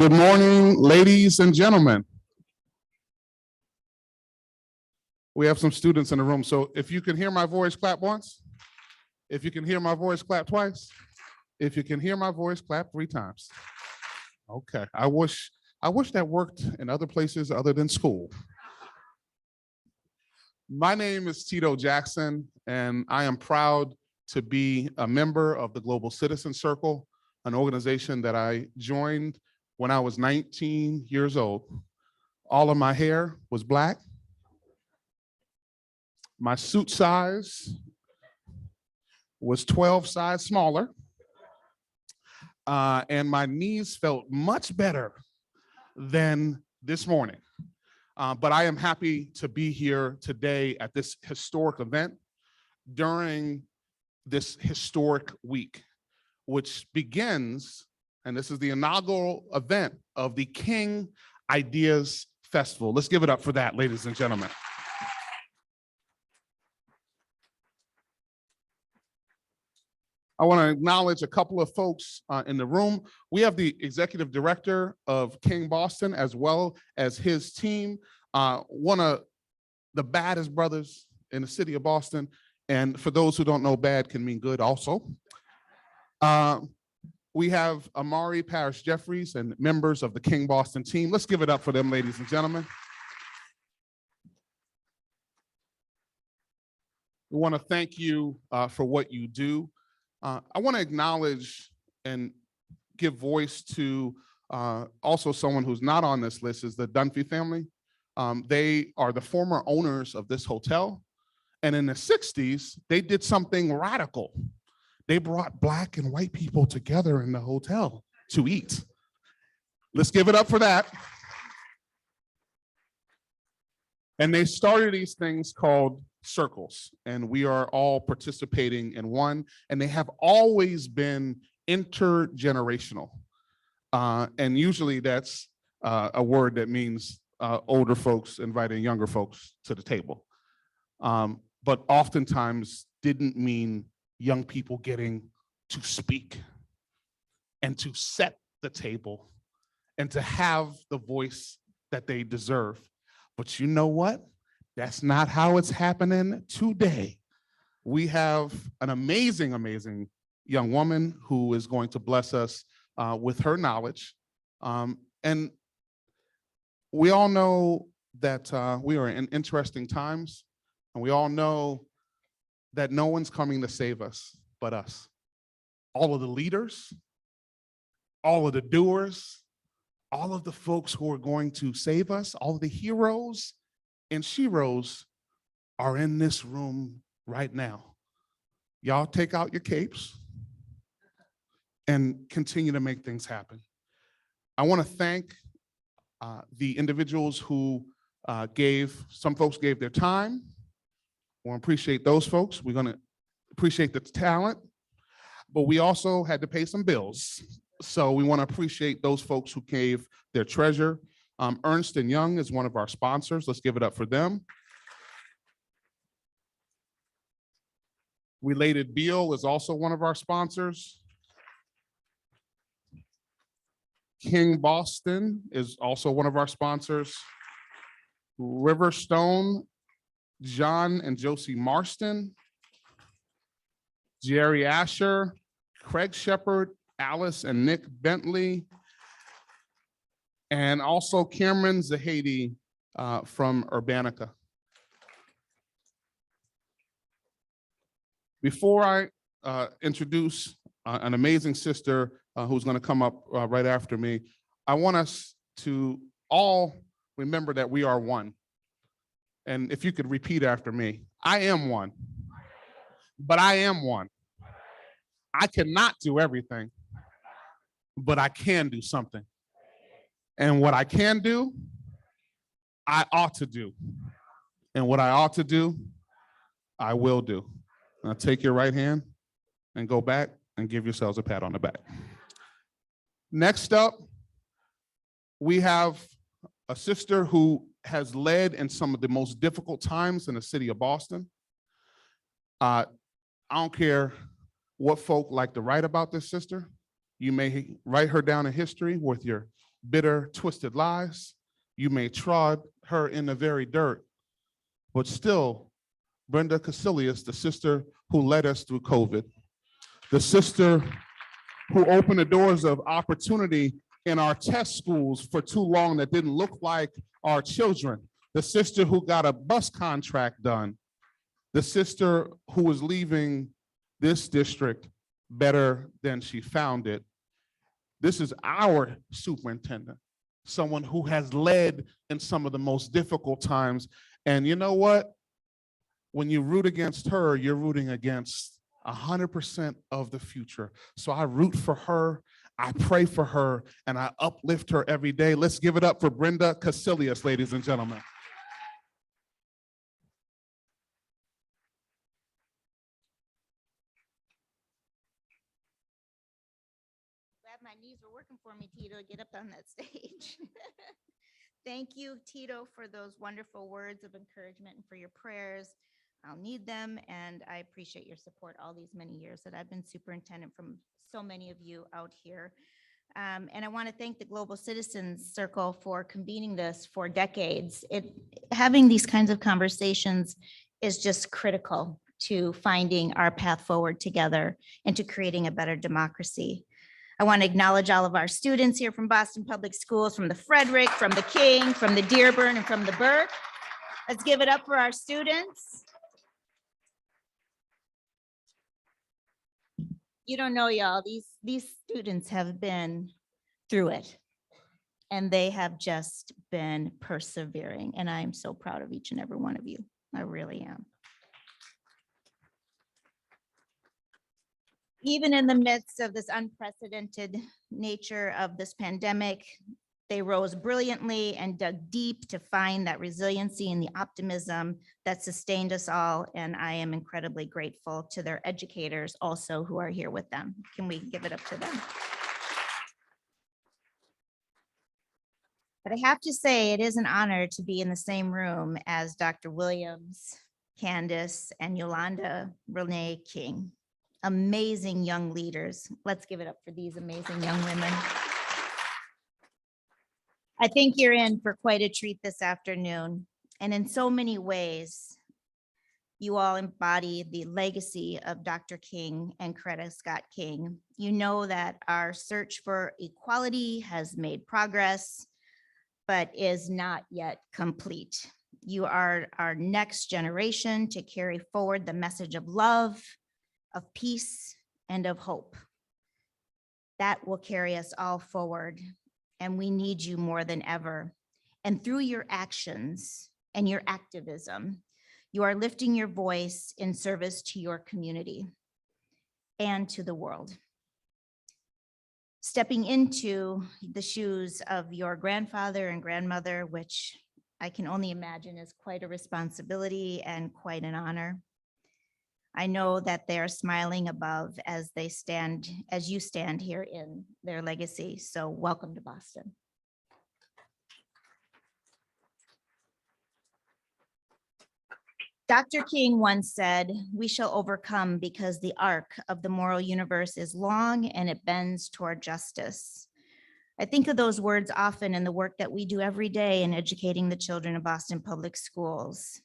Good morning, ladies and gentlemen. We have some students in the room, so if you can hear my voice, clap once. If you can hear my voice, clap twice. If you can hear my voice, clap 3 times. Okay, I wish that worked in other places other than school. My name is Tito Jackson, and I am proud to be a member of the Global Citizen Circle, an organization that I joined when I was 19 years old. All of my hair was black. My suit size was 12 size smaller. And my knees felt much better than this morning. But I am happy to be here today at this historic event during this historic week, which begins, and this is the inaugural event of the King Ideas Festival. Let's give it up for that, ladies and gentlemen. I want to acknowledge a couple of folks in the room. We have the executive director of King Boston, as well as his team, one of the baddest brothers in the city of Boston. And for those who don't know, bad can mean good also. We have Amari Parrish Jeffries and members of the King Boston team. Let's give it up for them, ladies and gentlemen. We want to thank you for what you do. I want to acknowledge and give voice to also someone who's not on this list, is the Dunphy family. They are the former owners of this hotel. And in the 60s, they did something radical. They brought Black and white people together in the hotel to eat. Let's give it up for that. And they started these things called circles, and we are all participating in one, and they have always been intergenerational. And usually that's a word that means older folks inviting younger folks to the table. But oftentimes didn't mean young people getting to speak and to set the table and to have the voice that they deserve. But you know what? That's not how it's happening today. We have an amazing, amazing young woman who is going to bless us with her knowledge. And we all know that we are in interesting times, and we all know that no one's coming to save us but us. All of the leaders, all of the doers, all of the folks who are going to save us, all of the heroes and sheroes are in this room right now. Y'all take out your capes and continue to make things happen. I want to thank the individuals who some folks gave their time. We want to appreciate those folks. We're going to appreciate the talent, but we also had to pay some bills. So we want to appreciate those folks who gave their treasure. Ernst & Young is one of our sponsors. Let's give it up for them. Related Beal is also one of our sponsors. King Boston is also one of our sponsors. Riverstone, John and Josie Marston, Jerry Asher, Craig Shepard, Alice and Nick Bentley, and also Cameron Zahedi from Urbanica. Before I introduce an amazing sister who's going to come up right after me, I want us to all remember that we are one. And if you could repeat after me, I am one, but I am one. I cannot do everything, but I can do something. And what I can do, I ought to do. And what I ought to do, I will do. Now take your right hand and go back and give yourselves a pat on the back. Next up, we have a sister who has led in some of the most difficult times in the city of Boston. I don't care what folk like to write about this sister. You may write her down in history with your bitter, twisted lies. You may trod her in the very dirt, but still, Brenda Casilius, the sister who led us through COVID, the sister who opened the doors of opportunity in our test schools for too long that didn't look like our children, the sister who got a bus contract done, the sister who was leaving this district better than she found it. This is our superintendent, someone who has led in some of the most difficult times. And you know what? When you root against her, you're rooting against 100% of the future. So I root for her, I pray for her, and I uplift her every day. Let's give it up for Brenda Casilius, ladies and gentlemen. My knees were working for me, Tito, to get up on that stage. Thank you, Tito, for those wonderful words of encouragement and for your prayers. I'll need them, and I appreciate your support all these many years that I've been superintendent, from so many of you out here. And I want to thank the Global Citizens Circle for convening this for decades. Having these kinds of conversations is just critical to finding our path forward together and to creating a better democracy. I want to acknowledge all of our students here from Boston Public Schools, from the Frederick, from the King, from the Dearborn, and from the Burke. Let's give it up for our students. You don't know, y'all, these students have been through it, and they have just been persevering, and I am so proud of each and every one of you. I really am. Even in the midst of this unprecedented nature of this pandemic, they rose brilliantly and dug deep to find that resiliency and the optimism that sustained us all. And I am incredibly grateful to their educators also who are here with them. Can we give it up to them? But I have to say, it is an honor to be in the same room as Dr. Williams, Khandace, and Yolanda Renee King. Amazing young leaders. Let's give it up for these amazing young women. I think you're in for quite a treat this afternoon. And in so many ways, you all embody the legacy of Dr. King and Coretta Scott King. You know that our search for equality has made progress, but is not yet complete. You are our next generation to carry forward the message of love, of peace, and of hope. That will carry us all forward, and we need you more than ever. And through your actions and your activism, you are lifting your voice in service to your community and to the world. Stepping into the shoes of your grandfather and grandmother, which I can only imagine is quite a responsibility and quite an honor. I know that they are smiling above as they stand, as you stand here in their legacy. So welcome to Boston. Dr. King once said, "We shall overcome because the arc of the moral universe is long and it bends toward justice." I think of those words often in the work that we do every day in educating the children of Boston Public Schools.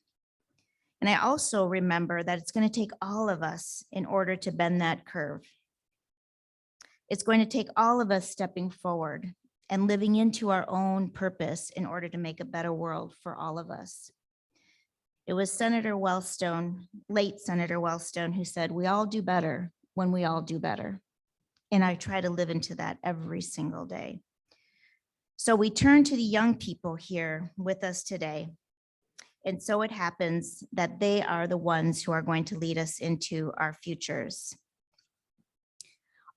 And I also remember that it's going to take all of us in order to bend that curve. It's going to take all of us stepping forward and living into our own purpose in order to make a better world for all of us. It was Senator Wellstone, late Senator Wellstone, who said, "We all do better when we all do better." And I try to live into that every single day. So we turn to the young people here with us today. And so it happens that they are the ones who are going to lead us into our futures.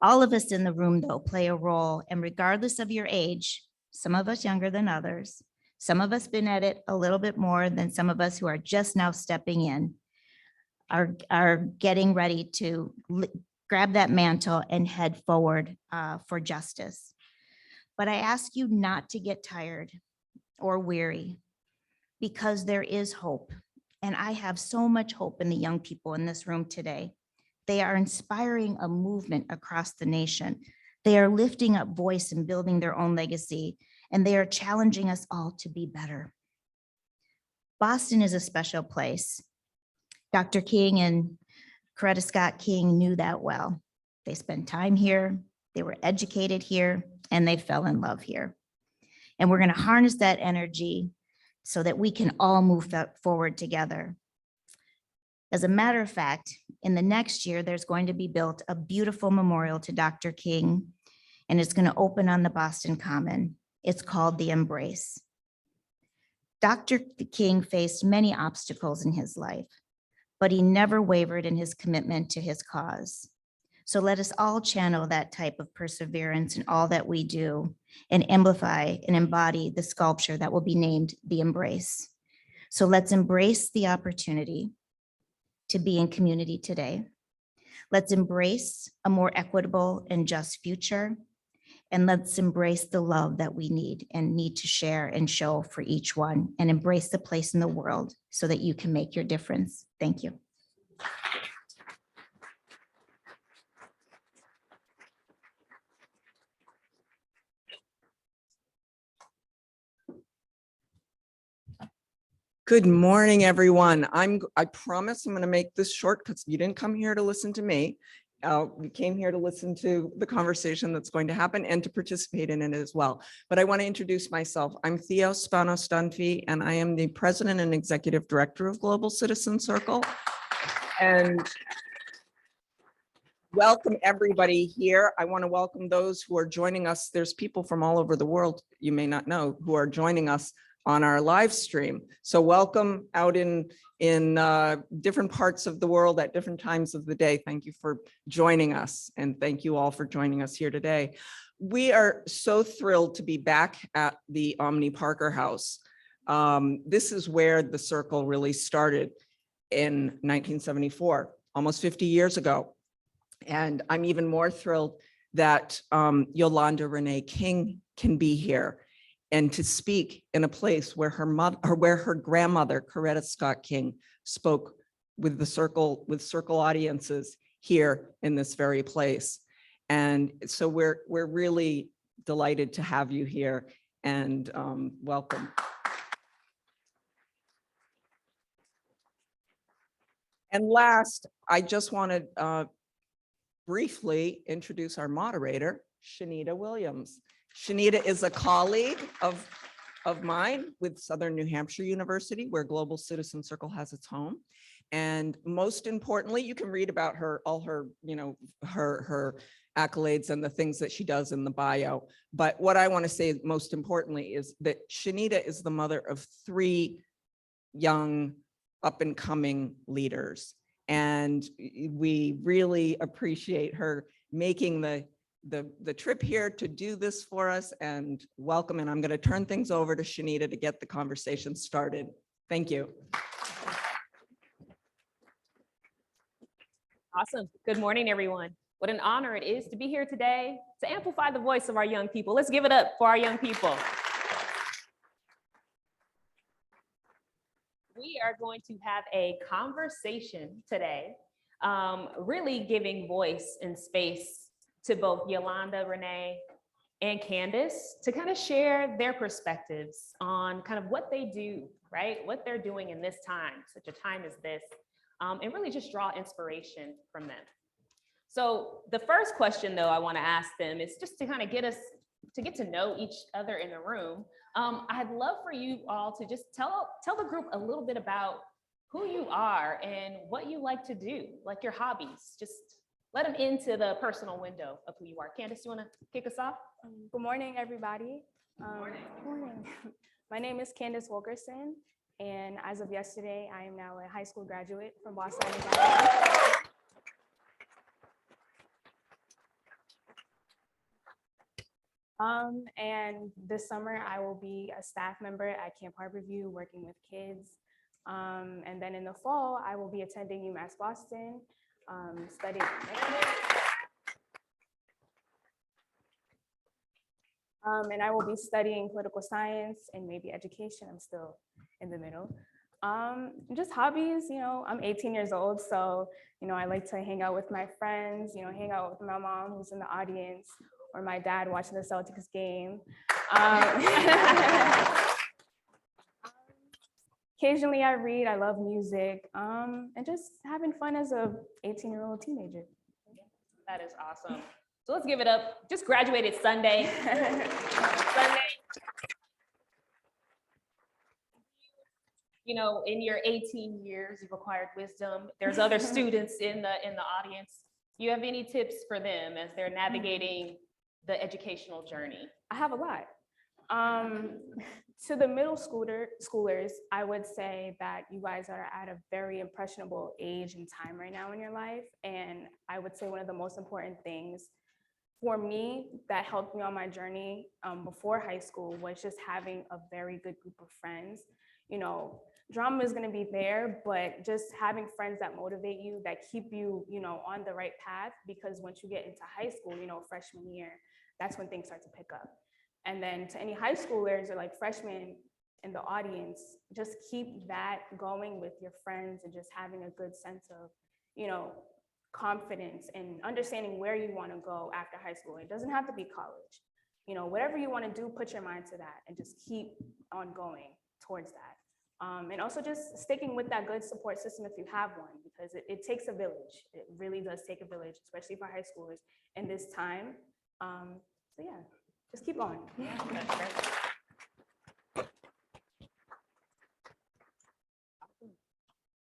All of us in the room, though, play a role, and regardless of your age, some of us younger than others, some of us been at it a little bit more than some of us who are just now stepping in, are getting ready to grab that mantle and head forward for justice. But I ask you not to get tired or weary, because there is hope. And I have so much hope in the young people in this room today. They are inspiring a movement across the nation. They are lifting up voice and building their own legacy. and they are challenging us all to be better. Boston is a special place. Dr. King and Coretta Scott King knew that well. They spent time here, they were educated here, and they fell in love here. And we're going to harness that energy so that we can all move forward together. As a matter of fact, in the next year, there's going to be built a beautiful memorial to Dr. King, and it's going to open on the Boston Common. It's called The Embrace. Dr. King faced many obstacles in his life, but he never wavered in his commitment to his cause. So let us all channel that type of perseverance in all that we do and amplify and embody the sculpture that will be named The Embrace. So let's embrace the opportunity to be in community today. Let's embrace a more equitable and just future. And let's embrace the love that we need to share and show for each one, and embrace the place in the world so that you can make your difference. Thank you. Good morning, everyone. I promise I'm going to make this short because you didn't come here to listen to me. We came here to listen to the conversation that's going to happen and to participate in it as well. But I want to introduce myself. I'm Theo Spanos-Dunphy, and I am the President and Executive Director of Global Citizen Circle. And welcome everybody here. I want to welcome those who are joining us. There's people from all over the world, you may not know, who are joining us on our live stream. So welcome out in different parts of the world at different times of the day. Thank you for joining us, and thank you all for joining us here today. We are so thrilled to be back at the Omni Parker House. This is where the circle really started in 1974, almost 50 years ago. And I'm even more thrilled that Yolanda Renee King can be here and to speak in a place where her mother, or where her grandmother, Coretta Scott King, spoke with the circle, with circle audiences here in this very place. And so we're really delighted to have you here, and welcome. And last, I just want to briefly introduce our moderator, Shanita Williams. Shanita is a colleague of mine with Southern New Hampshire University, where Global Citizen Circle has its home. And most importantly, you can read about her, all her, her accolades and the things that she does in the bio. But what I want to say most importantly is that Shanita is the mother of 3 young up and coming leaders. And we really appreciate her making the trip here to do this for us, and welcome. And I'm going to turn things over to Shanita to get the conversation started. Thank you. Awesome. Good morning, everyone. What an honor it is to be here today to amplify the voice of our young people. Let's give it up for our young people. We are going to have a conversation today, really giving voice and space to both Yolanda, Renee, and Khandace to kind of share their perspectives on kind of what they do, right? What they're doing in this time, such a time as this, and really just draw inspiration from them. So the first question, though, I want to ask them is just to kind of get to know each other in the room. I'd love for you all to just tell the group a little bit about who you are and what you like to do, like your hobbies. Just let them into the personal window of who you are. Khandace, you want to kick us off? Good morning, everybody. Good morning. Morning. My name is Khandace Wilkerson, and as of yesterday, I am now a high school graduate from Boston. And this summer, I will be a staff member at Camp Harborview working with kids. And then in the fall, I will be attending UMass Boston, studying. And I will be studying political science and maybe education. I'm still in the middle. Just hobbies, I'm 18 years old, so, I like to hang out with my friends, hang out with my mom who's in the audience, or my dad watching the Celtics game. Occasionally I read, I love music, and just having fun as a 18-year-old teenager. That is awesome. So let's give it up. Just graduated Sunday. Sunday. You know, in your 18 years, you've acquired wisdom. There's other students in the audience. You have any tips for them as they're navigating the educational journey? I have a lot. To the middle schoolers, I would say that you guys are at a very impressionable age and time right now in your life. And I would say one of the most important things for me that helped me on my journey before high school was just having a very good group of friends. You know, drama is going to be there, but just having friends that motivate you, that keep you, you know, on the right path, because once you get into high school, you know, freshman year, that's when things start to pick up. And then to any high schoolers or like freshmen in the audience, just keep that going with your friends and just having a good sense of, you know, confidence and understanding where you want to go after high school. It doesn't have to be college. You know, whatever you want to do, put your mind to that and just keep on going towards that. And also just sticking with that good support system if you have one, because it takes a village. It really does take a village, especially for high schoolers in this time. So yeah, just keep going. Yeah, that's great.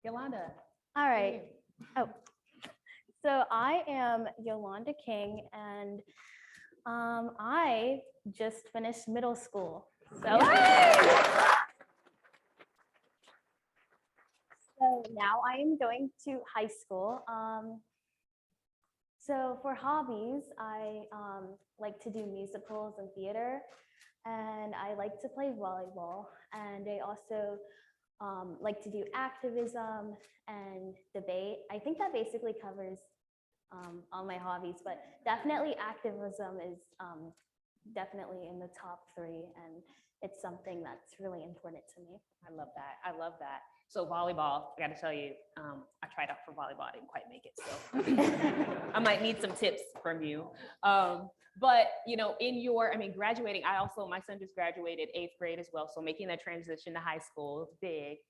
Yolanda. All right. Oh, so I am Yolanda King, and I just finished middle school. So, so now I am going to high school. So for hobbies, I like to do musicals and theater, and I like to play volleyball, and I also like to do activism and debate. I think that basically covers all my hobbies, but definitely activism is definitely in the top 3, and it's something that's really important to me. I love that. I love that. So volleyball, I got to tell you, I tried out for volleyball. I didn't quite make it, so I might need some tips from you. But you know, graduating, my son just graduated 8th grade as well. So making that transition to high school is big.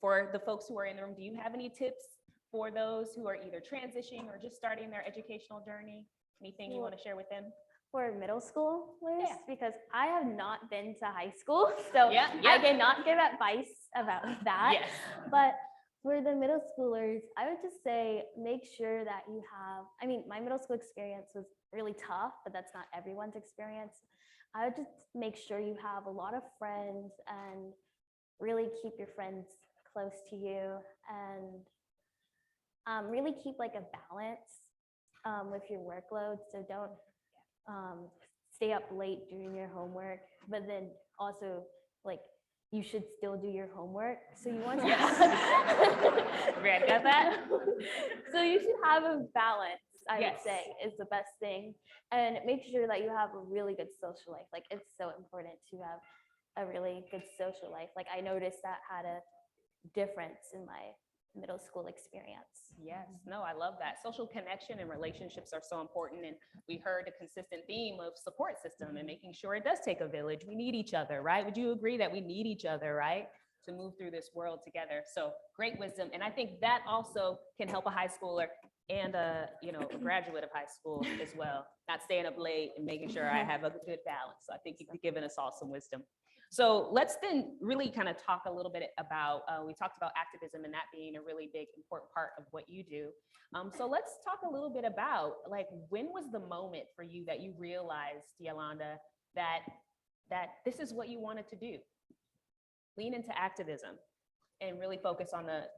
For the folks who are in the room, do you have any tips for those who are either transitioning or just starting their educational journey? Anything you want to share with them? For middle schoolers, because I have not been to high school, so Yeah. I cannot give advice about that. Yes. But for the middle schoolers, I would just say make sure that you have, my middle school experience was really tough, but that's not everyone's experience. I would just make sure you have a lot of friends and really keep your friends close to you, and really keep like a balance with your workload. So don't stay up late doing your homework, but then also like you should still do your homework. So you want to Got that? So you should have a balance, I Yes. would say, is the best thing. And make sure that you have a really good social life. Like it's so important to have a really good social life. Like I noticed that had a difference in my middle school experience. Yes, no, I love that. Social connection and relationships are so important. And we heard a consistent theme of support system and making sure it does take a village. We need each other, right? Would you agree that we need each other, right? To move through this world together. So great wisdom. And I think that also can help a high schooler and a graduate of high school as well. Not staying up late and making sure I have a good balance. So I think you've given us all some wisdom. So let's then really kind of talk a little bit about, we talked about activism and that being a really big, important part of what you do. So let's talk a little bit about, like, when was the moment for you that you realized, Yolanda, that this is what you wanted to do? Lean into activism and really focus on the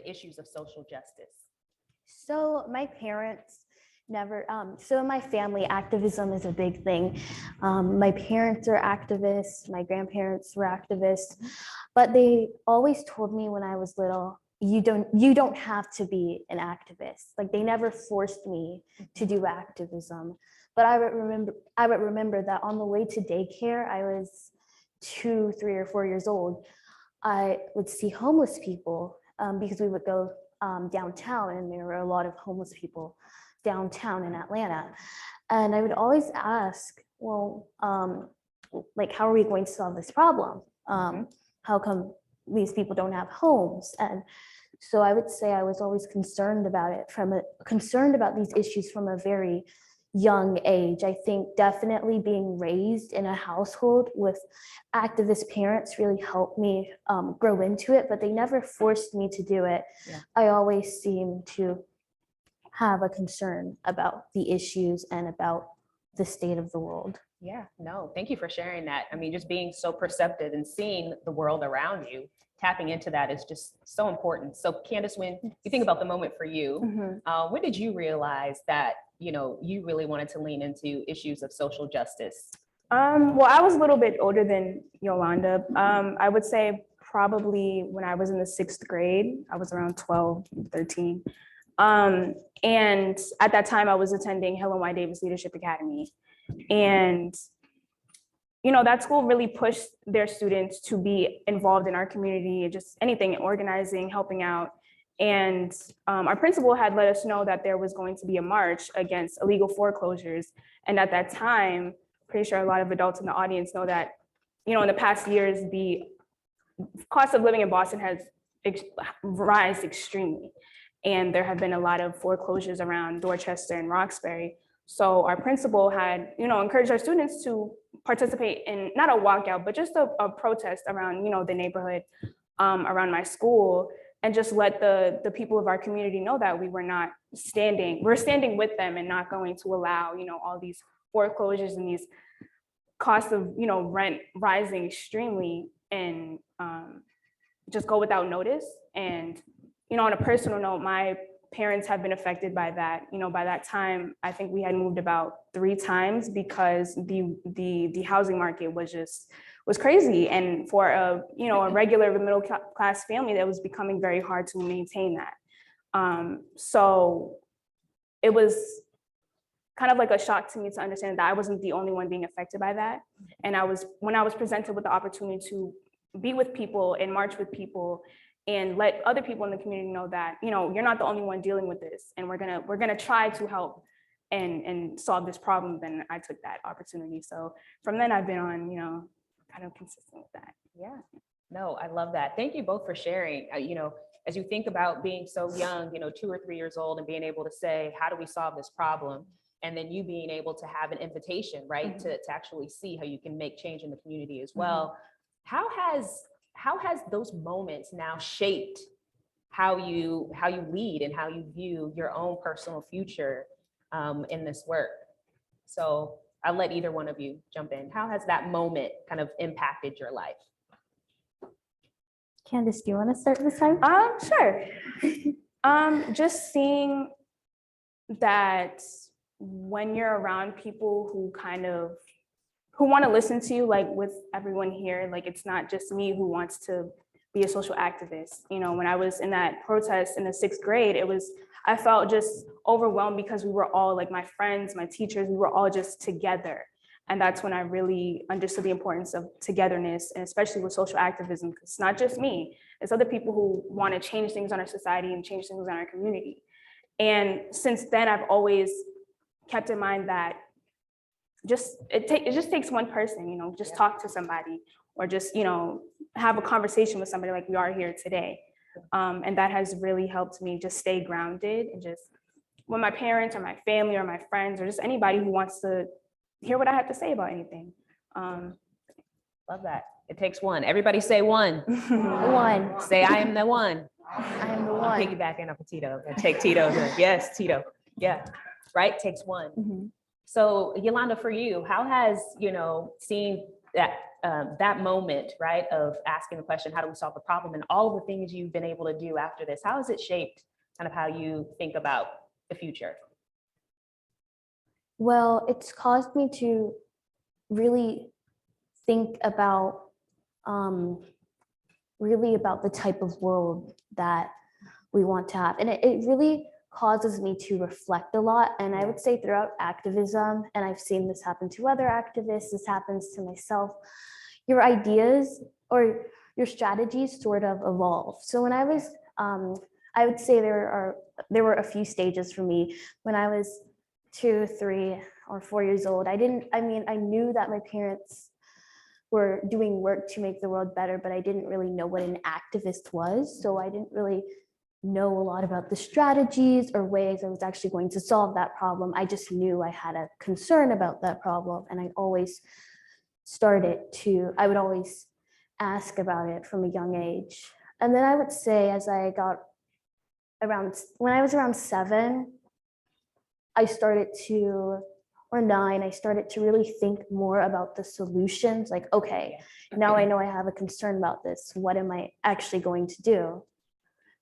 issues of social justice. So my parents never, so in my family, activism is a big thing. My parents are activists, my grandparents were activists, but they always told me when I was little, you don't have to be an activist. Like they never forced me to do activism. But I would remember that on the way to daycare, I was 2, 3, or 4 years old. I would see homeless people because we would go downtown, and there were a lot of homeless people downtown in Atlanta. And I would always ask, well, like, how are we going to solve this problem? How come these people don't have homes? And so I would say I was always concerned about it concerned about these issues from a very young age. I think definitely being raised in a household with activist parents really helped me grow into it, but they never forced me to do it. Yeah. I always seem to have a concern about the issues and about the state of the world. Yeah, no, thank you for sharing that. I mean, just being so perceptive and seeing the world around you, tapping into that is just so important. So Khandace, when you think about the moment for you, when did you realize that, you really wanted to lean into issues of social justice? Well, I was a little bit older than Yolanda. I would say probably when I was in the 6th grade, I was around 12, 13. And at that time I was attending Helen Y. Davis Leadership Academy. And, that school really pushed their students to be involved in our community, just anything, organizing, helping out. And our principal had let us know that there was going to be a march against illegal foreclosures. And at that time, pretty sure a lot of adults in the audience know that, in the past years, the cost of living in Boston has risen extremely. And there have been a lot of foreclosures around Dorchester and Roxbury. So our principal had, encouraged our students to participate in not a walkout, but just a protest around, the neighborhood around my school, and just let the people of our community know that we're standing with them and not going to allow, all these foreclosures and these costs of, rent rising extremely and just go without notice. And, on a personal note, my parents have been affected by that. By that time, I think we had moved about 3 times because the housing market was crazy. And for a regular middle class family, that was becoming very hard to maintain that. So it was kind of like a shock to me to understand that I wasn't the only one being affected by that. And when I was presented with the opportunity to be with people and march with people and let other people in the community know that, you're not the only one dealing with this, and we're gonna try to help and solve this problem, then I took that opportunity. So from then I've been on, kind of consistent with that. Yeah, no, I love that. Thank you both for sharing. As you think about being so young, 2 or 3 years old, and being able to say, how do we solve this problem? And then you being able to have an invitation, right, to actually see how you can make change in the community as well. How has those moments now shaped how you lead and how you view your own personal future in this work? So I'll let either one of you jump in. How has that moment kind of impacted your life? Khandace, do you want to start this time? Sure. Just seeing that when you're around people who want to listen to you, like with everyone here, like it's not just me who wants to be a social activist. When I was in that protest in the 6th grade, I felt just overwhelmed because we were all, like my friends, my teachers, we were all just together. And that's when I really understood the importance of togetherness, and especially with social activism, because it's not just me, it's other people who want to change things in our society and change things in our community. And since then, I've always kept in mind that it just takes one person, just talk to somebody, or just, have a conversation with somebody like we are here today. And that has really helped me just stay grounded, and just when my parents or my family or my friends or just anybody who wants to hear what I have to say about anything. Love that. It takes one. Everybody say one. One. Say, I am the one. I am the I'm one. piggybacking off of Tito. I take Tito. Yes, Tito. Yeah, right. Takes one. So Yolanda, for you, how has, seeing that moment, right, of asking the question, how do we solve the problem, and all of the things you've been able to do after this, how has it shaped kind of how you think about the future? Well, it's caused me to really think about the type of world that we want to have. And it really causes me to reflect a lot. And I would say throughout activism, and I've seen this happen to other activists, this happens to myself, your ideas or your strategies sort of evolve. So when I was, I would say there were a few stages for me when I was 2, 3, or 4 years old. I knew that my parents were doing work to make the world better, but I didn't really know what an activist was. So I didn't really know a lot about the strategies or ways I was actually going to solve that problem. I just knew I had a concern about that problem, and I would always ask about it from a young age. And then I would say when I was around 7, or 9, I started to really think more about the solutions. Like, okay, now I know I have a concern about this. What am I actually going to do?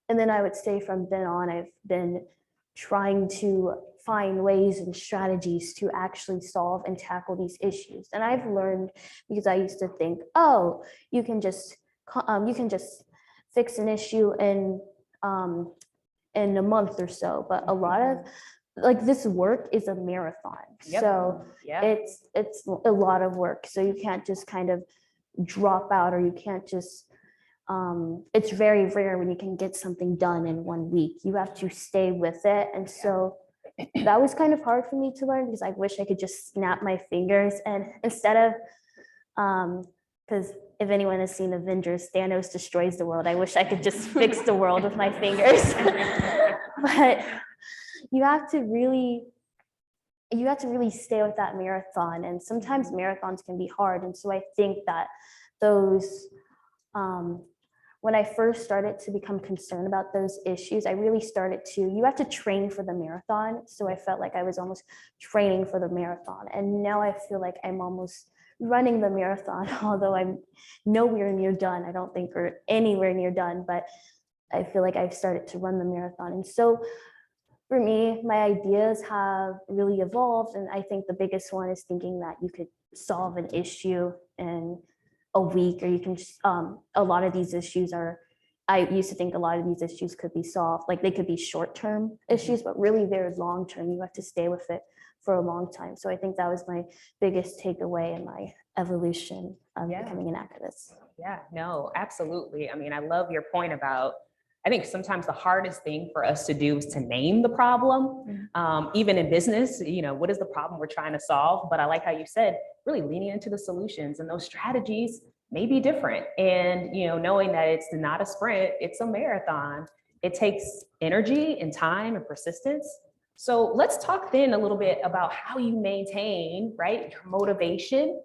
And then I would say from then on, I've been trying to find ways and strategies to actually solve and tackle these issues. And I've learned, because I used to think, oh, you can just fix an issue in a month or so. But a lot of this work is a marathon. Yep. So it's a lot of work. So you can't just kind of drop out, or you can't just it's very rare when you can get something done in 1 week. You have to stay with it. And so that was kind of hard for me to learn, because I wish I could just snap my fingers, and instead of because if anyone has seen Avengers, Thanos destroys the world. I wish I could just fix the world with my fingers. But you have to really stay with that marathon, and sometimes marathons can be hard. And so I think that those when I first started to become concerned about those issues, I really started you have to train for the marathon. So I felt like I was almost training for the marathon. And now I feel like I'm almost running the marathon, although I'm nowhere near done. I don't think we're anywhere near done, but I feel like I've started to run the marathon. And so for me, my ideas have really evolved. And I think the biggest one is thinking that you could solve an issue in a week, or you can a lot of these issues I used to think a lot of these issues could be solved, like they could be short-term issues, but really they're long-term. You have to stay with it for a long time. So I think that was my biggest takeaway in my evolution of becoming an activist. Yeah, no, absolutely. I mean, I love your point about, I think sometimes the hardest thing for us to do is to name the problem. Even in business, what is the problem we're trying to solve? But I like how you said, really leaning into the solutions, and those strategies may be different. And, knowing that it's not a sprint, it's a marathon. It takes energy and time and persistence. So let's talk then a little bit about how you maintain, right, your motivation,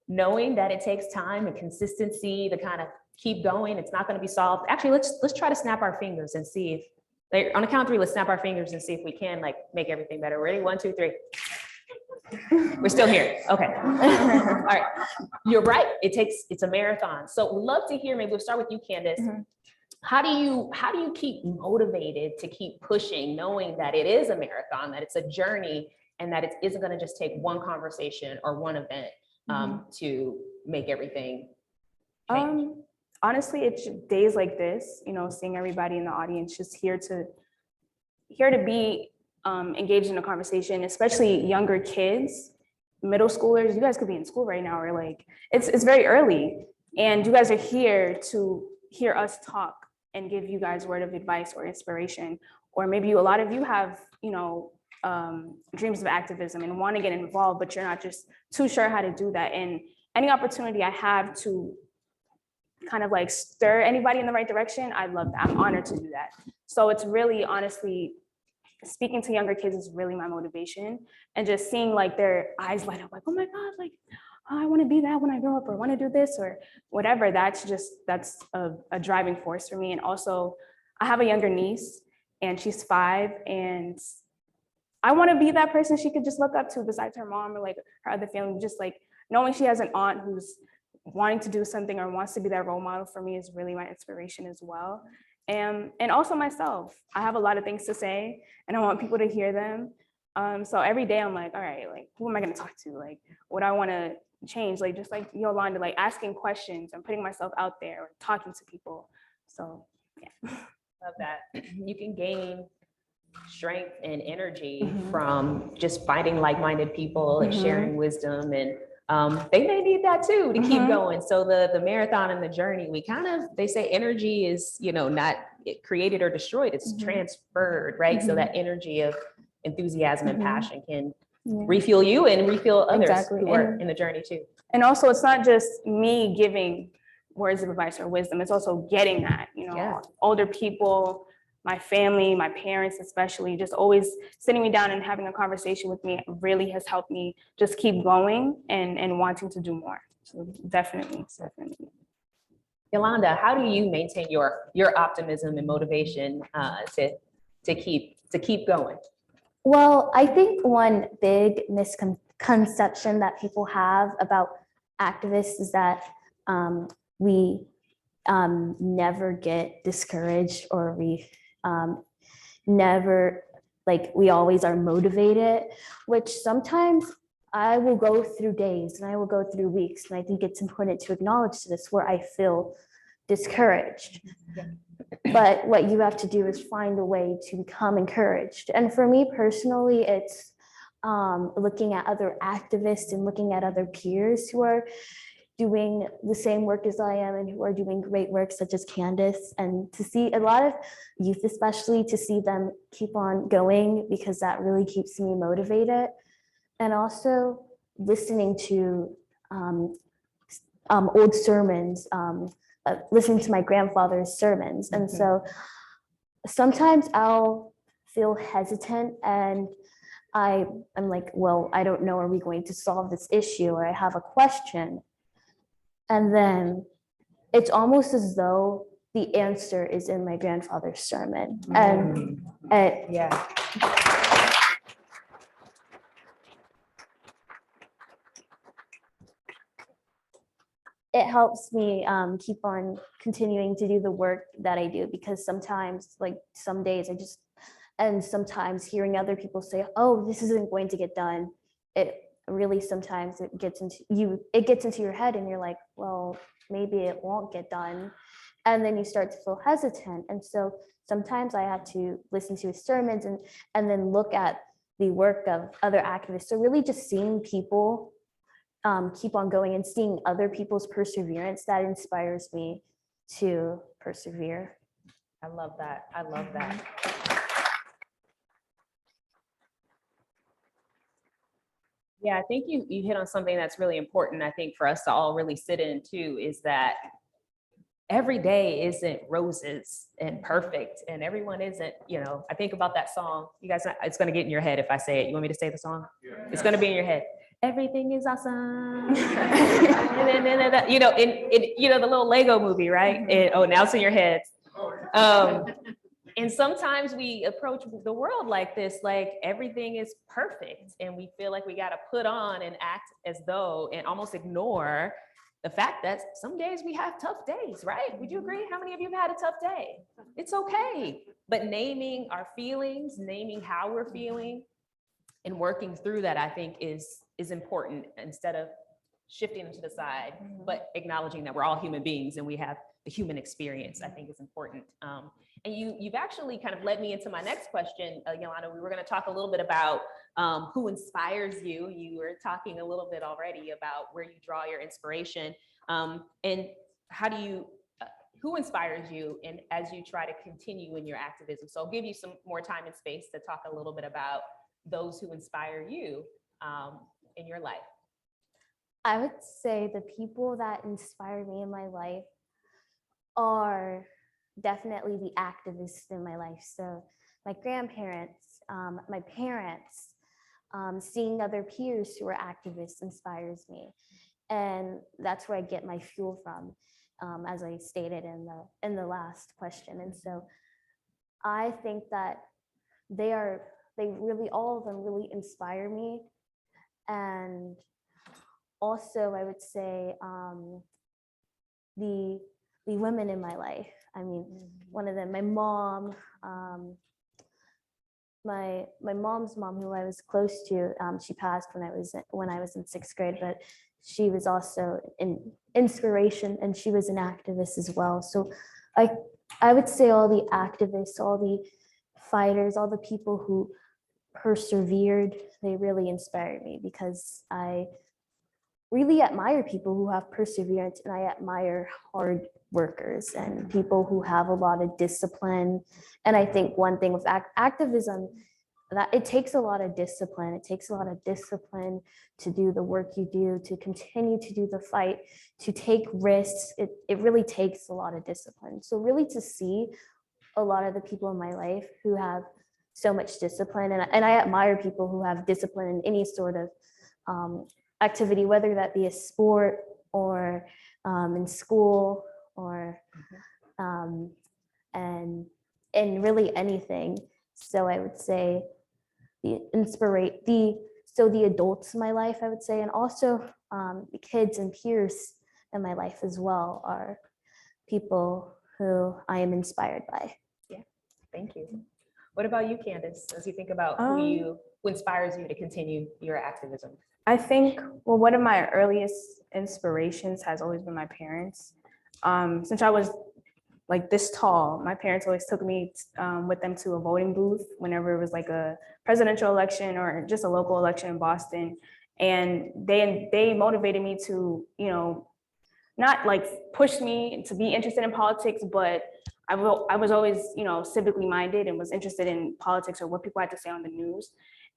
knowing that it takes time and consistency to kind of keep going. It's not going to be solved. Actually, let's try to snap our fingers and see if, on a count of 3, let's snap our fingers and see if we can make everything better. Ready? 1, 2, 3. We're still here. Okay. All right. You're right. It's a marathon. So we'd love to hear, maybe we'll start with you, Khandace. How do you keep motivated to keep pushing, knowing that it is a marathon, that it's a journey, and that it isn't going to just take one conversation or one event to make everything change? Honestly, it's days like this, seeing everybody in the audience just here to be engaged in a conversation, especially younger kids, middle schoolers. You guys could be in school right now, or it's very early, and you guys are here to hear us talk and give you guys word of advice or inspiration. Or maybe a lot of you have, dreams of activism and want to get involved, but you're not just too sure how to do that. And any opportunity I have to kind of stir anybody in the right direction, I love that. I'm honored to do that. So it's really, honestly, speaking to younger kids is really my motivation, and just seeing their eyes light up, oh my God, I want to be that when I grow up, or want to do this or whatever. That's a driving force for me. And also, I have a younger niece, and she's 5, and I want to be that person she could just look up to besides her mom or her other family. Just knowing she has an aunt who's wanting to do something or wants to be that role model for me is really my inspiration as well. And also myself, I have a lot of things to say, and I want people to hear them. So every day I'm all right, who am I going to talk to? What I want to change, just like Yolanda, asking questions and putting myself out there or talking to people. So yeah. Love that. You can gain strength and energy from just finding like-minded people and sharing wisdom, and they may need that too to keep going. So the marathon and the journey, they say energy is, not created or destroyed, it's transferred, right? So that energy of enthusiasm and passion can refuel you and refuel others Exactly. who are And- in the journey too. And also, it's not just me giving words of advice or wisdom, it's also getting that, Yeah. older people, my family, my parents especially, just always sitting me down and having a conversation with me really has helped me just keep going and wanting to do more. So definitely. Yolanda, how do you maintain your optimism and motivation to keep going? Well, I think one big misconception that people have about activists is that we never get discouraged, or we never, like, we always are motivated, which sometimes I will go through days and I will go through weeks. And I think it's important to acknowledge this, where I feel discouraged. But what you have to do is find a way to become encouraged. And for me personally, it's looking at other activists and looking at other peers who are doing the same work as I am and who are doing great work, such as Khandace, and to see a lot of youth, especially, to see them keep on going, because that really keeps me motivated. And also listening to old sermons, listening to my grandfather's sermons. And so sometimes I'll feel hesitant and I'm like, well, I don't know, are we going to solve this issue? Or I have a question. And then it's almost as though the answer is in my grandfather's sermon. And Yeah. it helps me keep on continuing to do the work that I do, because sometimes, like some days and sometimes hearing other people say, oh, this isn't going to get done, it really sometimes it gets into your head and you're like, well, maybe it won't get done. And then you start to feel hesitant. And so sometimes I had to listen to his sermons and then look at the work of other activists. So really just seeing people keep on going and seeing other people's perseverance, that inspires me to persevere. I love that. I love that. Yeah, I think you hit on something that's really important, I think, for us to all really sit in too, is that every day isn't roses and perfect, and everyone isn't, I think about that song. You guys, it's going to get in your head if I say it. You want me to say the song? Yeah. It's going to be in your head. Everything is awesome. And then, the little Lego movie, right? Now it's in your head. And sometimes we approach the world like this, like everything is perfect. And we feel like we got to put on and act as though, and almost ignore the fact that some days we have tough days, right? Would you agree? How many of you have had a tough day? It's okay. But naming our feelings, naming how we're feeling, and working through that, I think is important, instead of shifting them to the side, but acknowledging that we're all human beings and we have the human experience, I think is important. And you've actually kind of led me into my next question, Yolanda. We were going to talk a little bit about who inspires you. You were talking a little bit already about where you draw your inspiration, and how do you, who inspires you, and as you try to continue in your activism. So I'll give you some more time and space to talk a little bit about those who inspire you in your life. I would say the people that inspire me in my life are definitely the activists in my life. So my grandparents, my parents, seeing other peers who are activists inspires me. And that's where I get my fuel from, as I stated in the last question. And so I think that all of them really inspire me. And also I would say the women in my life. I mean, one of them, my mom, my mom's mom, who I was close to, she passed when I was in 6th grade, but she was also an inspiration, and she was an activist as well. So I would say all the activists, all the fighters, all the people who persevered, they really inspired me, because I really admire people who have perseverance, and I admire hard workers and people who have a lot of discipline. And I think one thing with activism, that it takes a lot of discipline. It takes a lot of discipline to do the work you do, to continue to do the fight, to take risks. It really takes a lot of discipline. So really to see a lot of the people in my life who have so much discipline, and I admire people who have discipline in any sort of activity, whether that be a sport or in school or and really anything. So I would say the adults in my life, I would say, and also the kids and peers in my life as well are people who I am inspired by. Thank you. What about you, Khandace, as you think about who inspires you to continue your activism? I think, well, one of my earliest inspirations has always been my parents. Since I was like this tall, my parents always took me with them to a voting booth whenever it was like a presidential election or just a local election in Boston. And they motivated me to, you know, not like push me to be interested in politics, but I was always, you know, civically minded and was interested in politics or what people had to say on the news.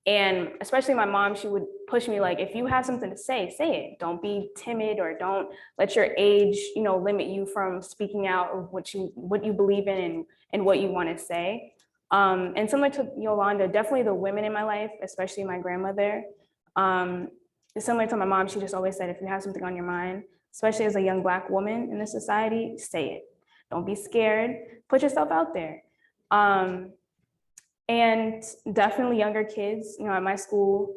And especially my mom, she would push me like, if you have something to say it. Don't be timid or don't let your age, you know, limit you from speaking out of what you believe in and what you want to say. And similar to Yolanda, definitely the women in my life, especially my grandmother. Similar to my mom, she just always said, if you have something on your mind, especially as a young Black woman in this society, say it. Don't be scared, put yourself out there. And definitely younger kids, you know, at my school,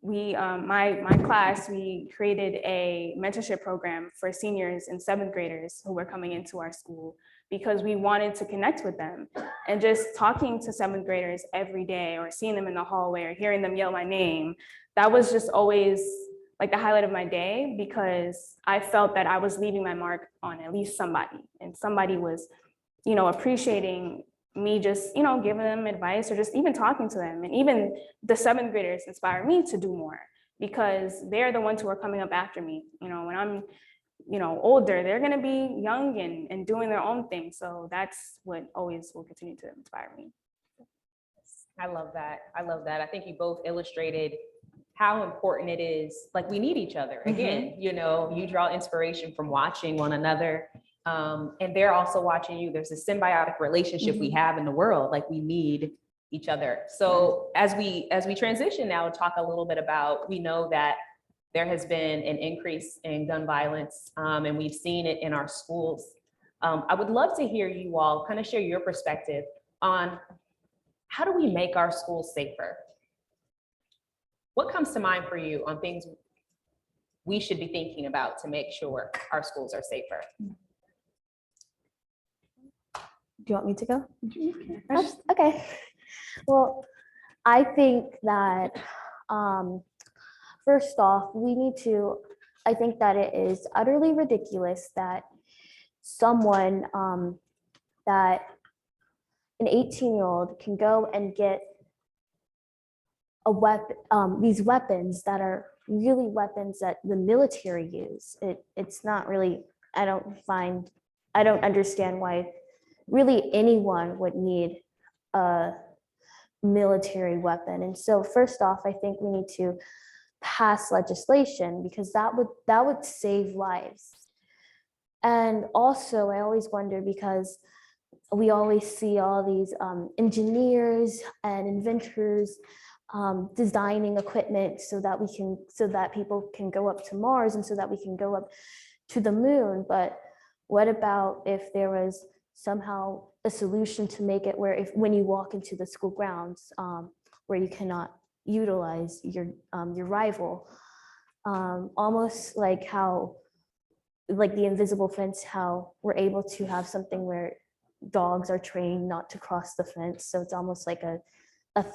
we, my class, we created a mentorship program for seniors and 7th graders who were coming into our school because we wanted to connect with them. And just talking to 7th graders every day or seeing them in the hallway or hearing them yell my name, that was just always like the highlight of my day because I felt that I was leaving my mark on at least somebody, and somebody was, you know, appreciating me just, you know, giving them advice or just even talking to them. And even the 7th graders inspire me to do more because they're the ones who are coming up after me. You know, when I'm, you know, older, they're going to be young and doing their own thing. So that's what always will continue to inspire me. I love that. I love that. I think you both illustrated how important it is. Like, we need each other. Again, you know, you draw inspiration from watching one another. And they're also watching you. There's a symbiotic relationship we have in the world. Like, we need each other. So as we transition now, talk a little bit about, we know that there has been an increase in gun violence, and we've seen it in our schools. I would love to hear you all kind of share your perspective on how do we make our schools safer? What comes to mind for you on things we should be thinking about to make sure our schools are safer? Do you want me to go? Okay. Well, I think that first off, I think that it is utterly ridiculous that someone, that an 18-year-old can go and get a weapon, these weapons that are really weapons that the military use. It's not really, I don't understand why really anyone would need a military weapon. And so first off, I think we need to pass legislation because that would save lives. And also I always wonder because we always see all these engineers and inventors designing equipment so that people can go up to Mars and so that we can go up to the moon. But what about if there was somehow a solution to make it where when you walk into the school grounds where you cannot utilize your rifle, almost like how, like the invisible fence, how we're able to have something where dogs are trained not to cross the fence. So it's almost like a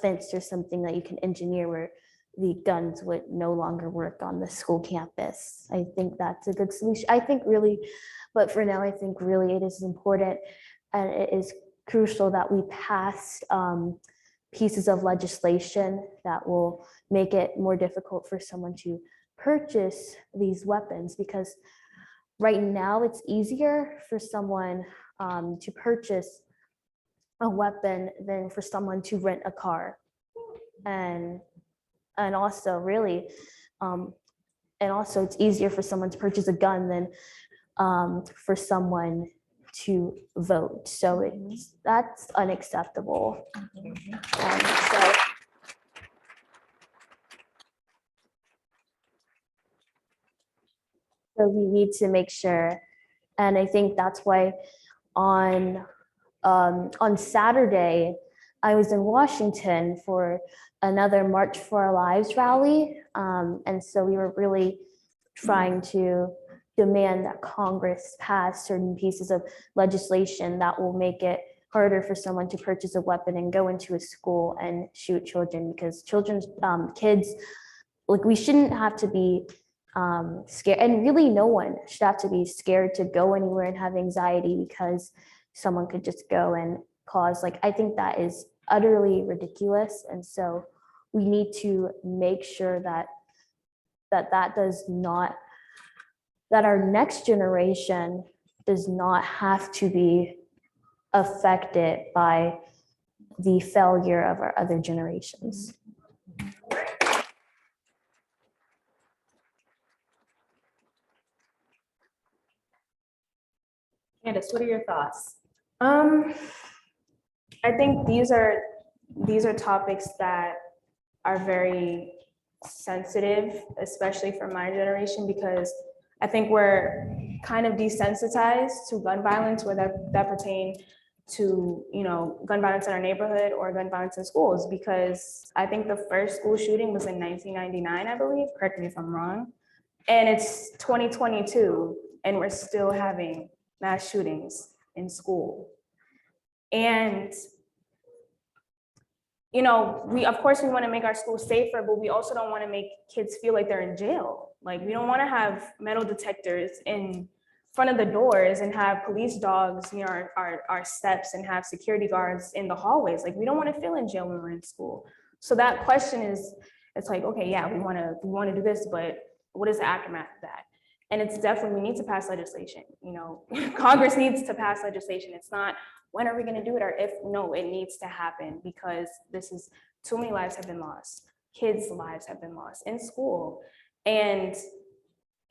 fence or something that you can engineer where the guns would no longer work on the school campus. I think that's a good solution. I think really, but for now, I think really it is important and it is crucial that we pass pieces of legislation that will make it more difficult for someone to purchase these weapons, because right now it's easier for someone to purchase a weapon than for someone to rent a car. and also really, and also it's easier for someone to purchase a gun than for someone to vote. So that's unacceptable. So we need to make sure, and I think that's why on Saturday, I was in Washington for another March for Our Lives rally. And so we were really trying to demand that Congress pass certain pieces of legislation that will make it harder for someone to purchase a weapon and go into a school and shoot children, because kids, like, we shouldn't have to be scared, and really no one should have to be scared to go anywhere and have anxiety because someone could just go and cause, like, I think that is utterly ridiculous. And so we need to make sure that our next generation does not have to be affected by the failure of our other generations. Khandace, what are your thoughts? I think these are topics that are very sensitive, especially for my generation, because I think we're kind of desensitized to gun violence, whether that pertain to, gun violence in our neighborhood or gun violence in schools, because I think the first school shooting was in 1999, I believe, correct me if I'm wrong. And it's 2022 and we're still having mass shootings in school. And of course we want to make our schools safer, but we also don't want to make kids feel like they're in jail. Like, we don't want to have metal detectors in front of the doors and have police dogs near our steps and have security guards in the hallways. Like, we don't want to feel in jail when we're in school. So that question is, it's like, okay, yeah, we want to do this, but what is the aftermath of that? And it's definitely, we need to pass legislation. Congress needs to pass legislation. It's not, when are we going to do it, or if, no, it needs to happen, because too many lives have been lost. Kids' lives have been lost in school, and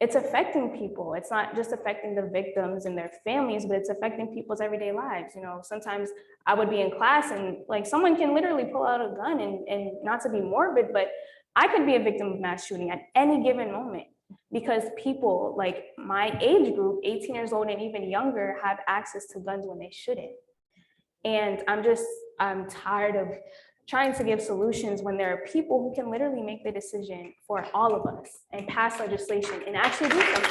it's affecting people. It's not just affecting the victims and their families, but it's affecting people's everyday lives. Sometimes I would be in class and, like, someone can literally pull out a gun, and not to be morbid, but I could be a victim of mass shooting at any given moment, because people like my age group, 18 years old and even younger, have access to guns when they shouldn't. And I'm tired of trying to give solutions when there are people who can literally make the decision for all of us and pass legislation and actually do something.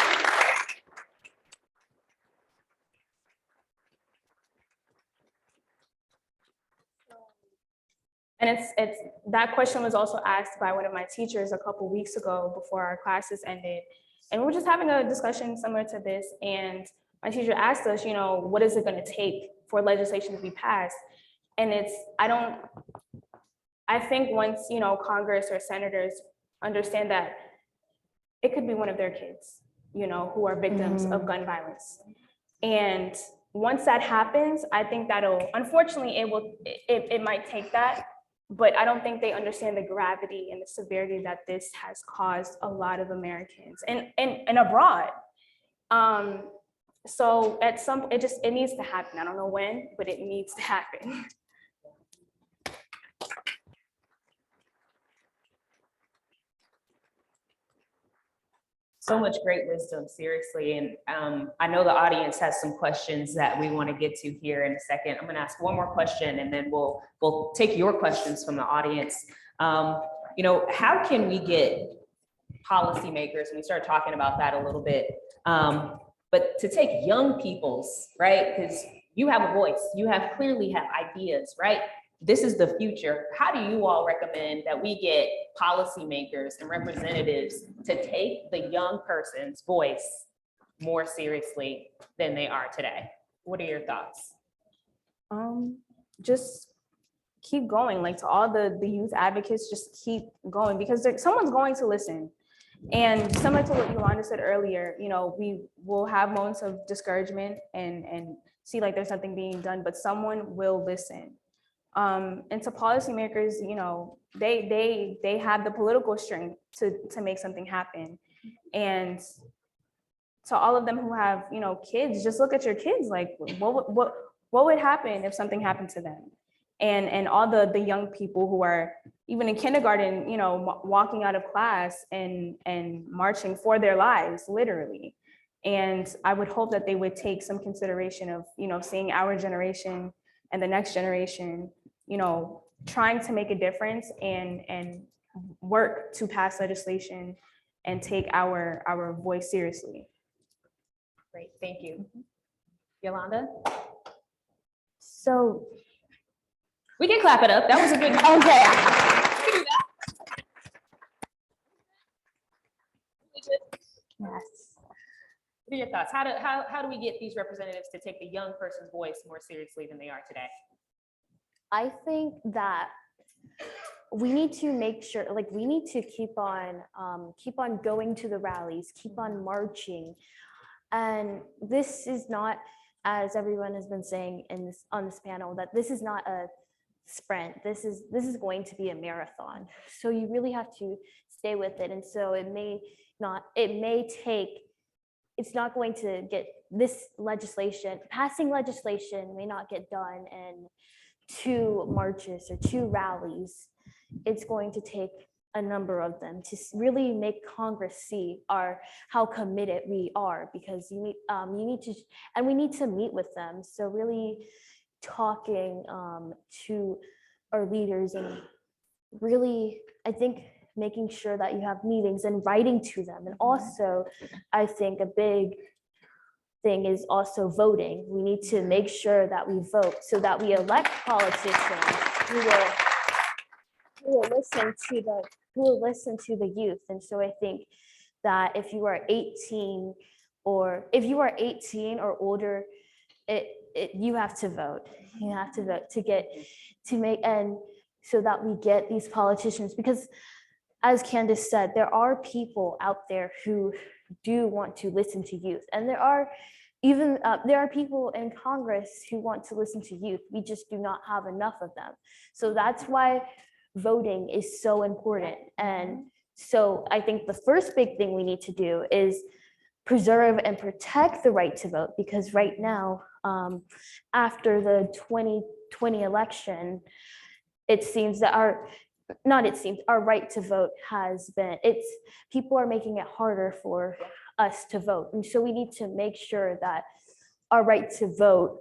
And it's that question was also asked by one of my teachers a couple weeks ago before our classes ended. And we were just having a discussion similar to this. And my teacher asked us, what is it going to take for legislation to be passed? And I think once, Congress or senators understand that it could be one of their kids, who are victims of gun violence. And once that happens, I think unfortunately, it might take that, but I don't think they understand the gravity and the severity that this has caused a lot of Americans and abroad. So it needs to happen. I don't know when, but it needs to happen. So much great wisdom, seriously. And I know the audience has some questions that we want to get to here in a second. I'm going to ask one more question, and then we'll take your questions from the audience. How can we get policymakers, and we started talking about that a little bit, but to take young people's, right? Because you have a voice, clearly have ideas, right? This is the future. How do you all recommend that we get policymakers and representatives to take the young person's voice more seriously than they are today? What are your thoughts? Just keep going. Like, to all the youth advocates, just keep going, because someone's going to listen. And similar to what Yolanda said earlier, we will have moments of discouragement and see like there's nothing being done, but someone will listen. And to policymakers, you know, they have the political strength to make something happen. And to all of them who have, you know, kids, just look at your kids. Like, what would happen if something happened to them? And all the young people who are even in kindergarten, you know, walking out of class and marching for their lives, literally. And I would hope that they would take some consideration of, you know, seeing our generation and the next generation, you know, trying to make a difference and work to pass legislation and take our voice seriously. Great, thank you. Yolanda? So, We can clap it up. That was a good. okay. We can do that. Yes. What are your thoughts? How do we get these representatives to take the young person's voice more seriously than they are today? I think that we need to make sure, like, we need to keep on going to the rallies, keep on marching. And this is not, as everyone has been saying on this panel, that this is not a sprint. This is going to be a marathon. So you really have to stay with it. And so it's not going to get this legislation, passing legislation may not get done in 2 marches or 2 rallies. It's going to take a number of them to really make Congress see how committed we are, because we need to meet with them. So really talking to our leaders, and really, I think, making sure that you have meetings and writing to them. And also, I think a big thing is also voting. We need to make sure that we vote so that we elect politicians who will listen to the youth. And so I think that if you are 18 or older, you have to vote. You have to vote and so that we get these politicians, because as Khandace said, there are people out there who do want to listen to youth, and there are people in Congress who want to listen to youth. We just do not have enough of them. So that's why voting is so important. And so I think the first big thing we need to do is preserve and protect the right to vote, because right now, after the 2020 election, it seems that our right to vote people are making it harder for us to vote. And so we need to make sure that our right to vote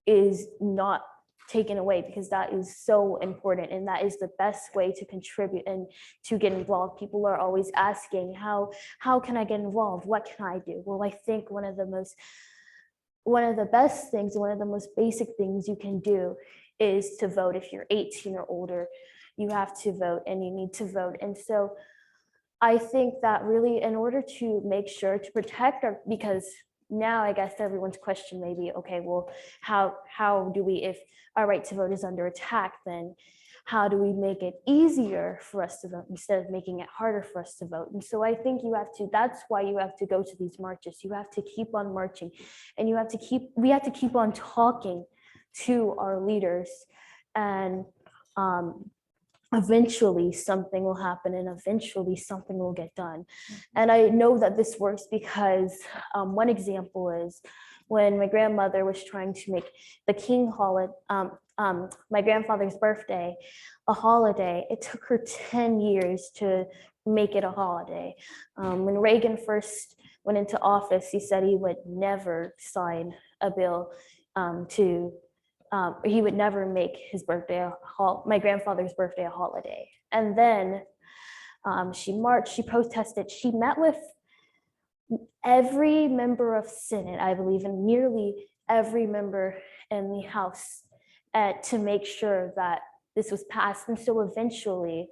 is not taken away, because that is so important, and that is the best way to contribute and to get involved. People are always asking, how can I get involved? What can I do? Well, I think one of the best things, one of the most basic things you can do is to vote. If you're 18 or older, you have to vote, and you need to vote. And so I think that really, in order to make sure to protect because now I guess everyone's question may be, okay, well, how do we, if our right to vote is under attack, then how do we make it easier for us to vote instead of making it harder for us to vote? And so I think that's why you have to go to these marches. You have to keep on marching, and we have to keep on talking to our leaders, and eventually something will happen, and eventually something will get done. And I know that this works because one example is when my grandmother was trying to make the King holiday, my grandfather's birthday, a holiday. It took her 10 years to make it a holiday. When Reagan first went into office, he said he would never sign a bill he would never make his birthday, my grandfather's birthday, a holiday. And then she marched, she protested, she met with every member of Senate, I believe, and nearly every member in the House to make sure that this was passed. And so eventually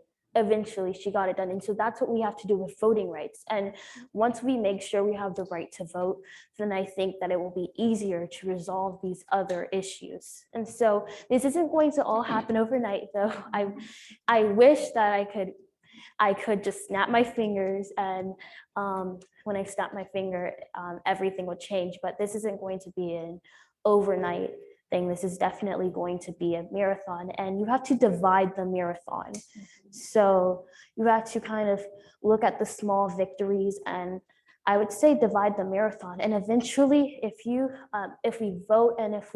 she got it done. And so that's what we have to do with voting rights. And once we make sure we have the right to vote, then I think that it will be easier to resolve these other issues. And so this isn't going to all happen overnight, though. I wish that I could just snap my fingers, and when I snap my finger, everything will change. But this isn't going to be an overnight thing. This is definitely going to be a marathon, and you have to divide the marathon. So you have to kind of look at the small victories, and I would say divide the marathon. And eventually, if we vote and if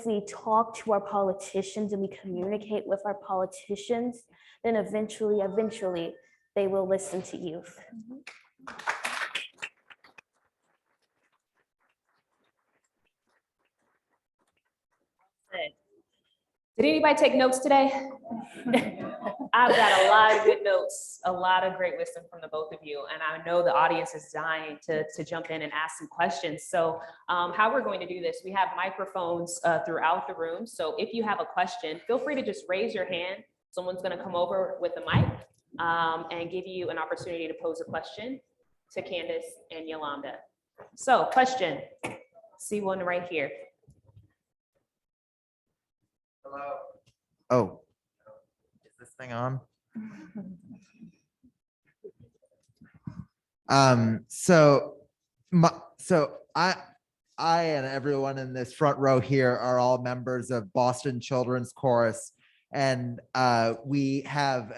we talk to our politicians and we communicate with our politicians, then eventually they will listen to youth. Did anybody take notes today? I've got a lot of good notes, a lot of great wisdom from the both of you. And I know the audience is dying to jump in and ask some questions. So how we're going to do this, we have microphones throughout the room. So if you have a question, feel free to just raise your hand. Someone's going to come over with the mic and give you an opportunity to pose a question to Khandace and Yolanda. So question, see one right here. Hello. Oh, is this thing on? So I and everyone in this front row here are all members of Boston Children's Chorus, and we have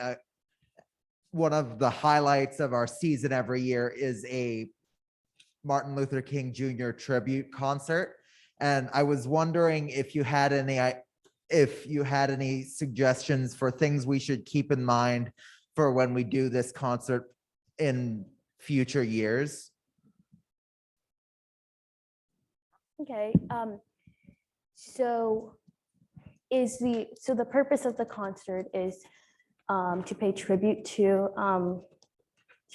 one of the highlights of our season every year is a Martin Luther King Jr. tribute concert, and I was wondering if you had any suggestions for things we should keep in mind for when we do this concert in future years. Okay, so the purpose of the concert is to pay tribute to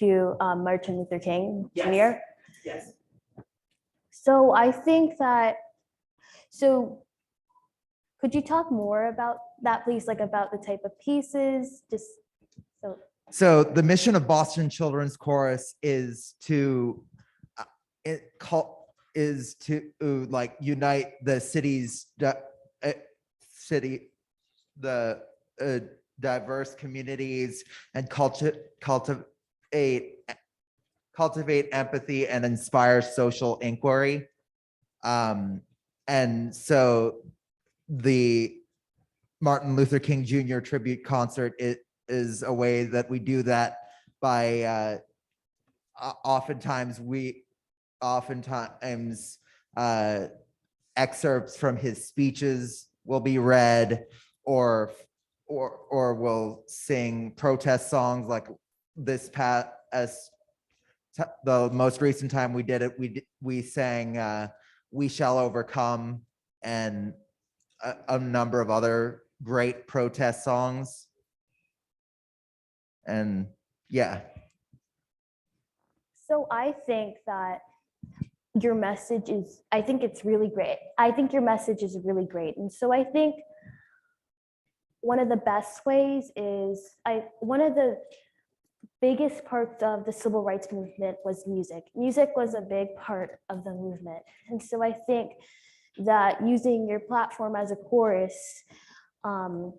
Martin Luther King Jr. Yes. So I think that, could you talk more about that, please? Like about the type of pieces, just so. So the mission of Boston Children's Chorus is to like unite the city's diverse communities and cultivate empathy and inspire social inquiry. And so the Martin Luther King Jr. tribute concert is a way that we do that by oftentimes excerpts from his speeches will be read, or we'll sing protest songs like this past the most recent time we did it, we sang "We Shall Overcome" and a number of other great protest songs. And yeah. So I think that your message is, I think it's really great. I think your message is really great. And so I think one of the best ways is, one of the biggest parts of the civil rights movement was music. Music was a big part of the movement. And so I think that using your platform as a chorus, to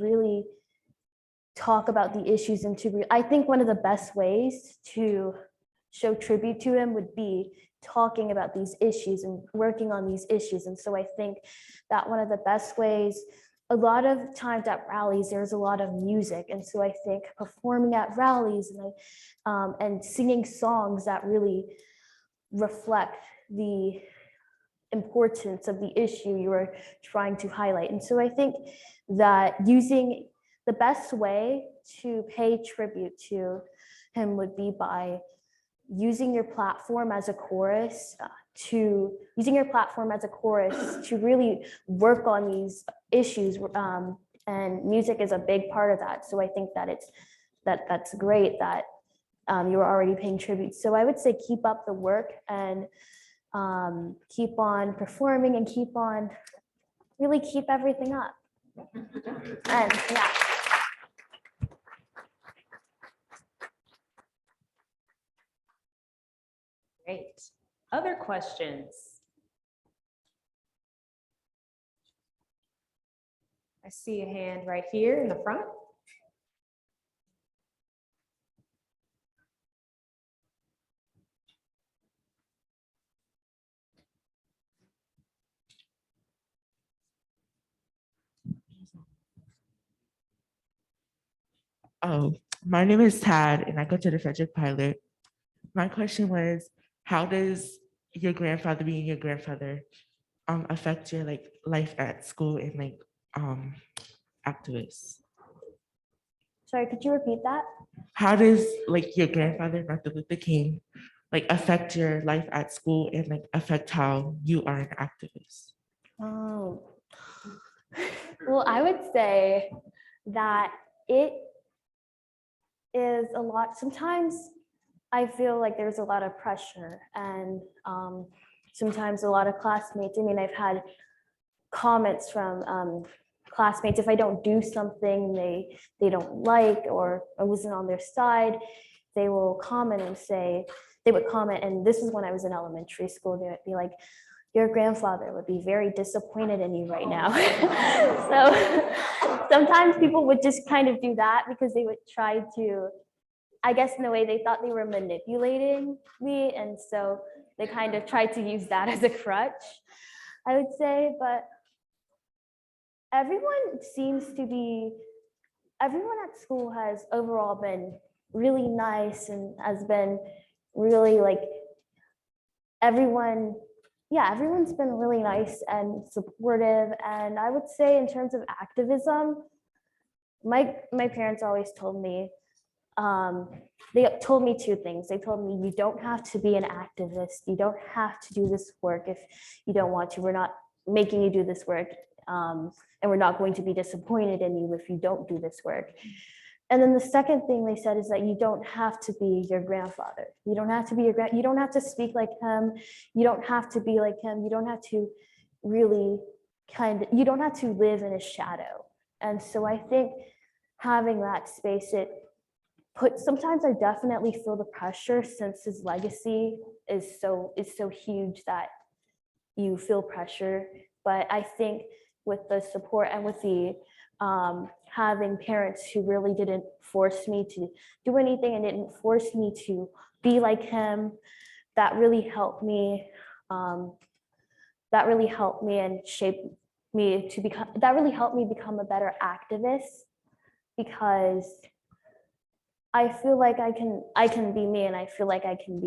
really talk about the issues and I think one of the best ways to show tribute to him would be talking about these issues and working on these issues. And so I think that one of the best ways, a lot of times at rallies, there's a lot of music. And so I think performing at rallies and singing songs that really reflect the importance of the issue you are trying to highlight. And so I think that using the best way to pay tribute to him would be by using your platform as a chorus to really work on these issues, and music is a big part of that. So I think that that's great that you are already paying tribute. So I would say keep up the work and keep on performing and keep everything up. And yeah. Great. Other questions? I see a hand right here in the front. Oh, my name is Tad and I go to the Frederick Pilot. My question was, how does your grandfather being your grandfather affect your like life at school and like activists? Sorry, could you repeat that? How does like your grandfather, Martin Luther King, like affect your life at school and like affect how you are an activist? Oh, well, I would say that it is a lot. Sometimes I feel like there's a lot of pressure, and sometimes a lot of classmates. I mean, I've had comments from classmates if I don't do something they don't like, or I wasn't on their side, they will comment and say, they would comment, and this is when I was in elementary school, they would be like, your grandfather would be very disappointed in you right now. So sometimes people would just kind of do that because they would try to, I guess in a way they thought they were manipulating me, and so they kind of tried to use that as a crutch, I would say. But everyone at school has overall been really nice and has been really like everyone's been really nice and supportive. And I would say in terms of activism, my parents always told me, they told me two things. They told me, you don't have to be an activist. You don't have to do this work if you don't want to. We're not making you do this work. And we're not going to be disappointed in you if you don't do this work. And then the second thing they said is that you don't have to be your grandfather. You don't have to be you don't have to speak like him. You don't have to be like him. You don't have to really you don't have to live in his shadow. And so I think having that space, sometimes I definitely feel the pressure since his legacy is so huge that you feel pressure. But I think with the support and with the having parents who really didn't force me to do anything and didn't force me to be like him, that really helped me. That really helped me and shaped me to become. That really helped me become a better activist, because I feel like I can be me, and I feel like I can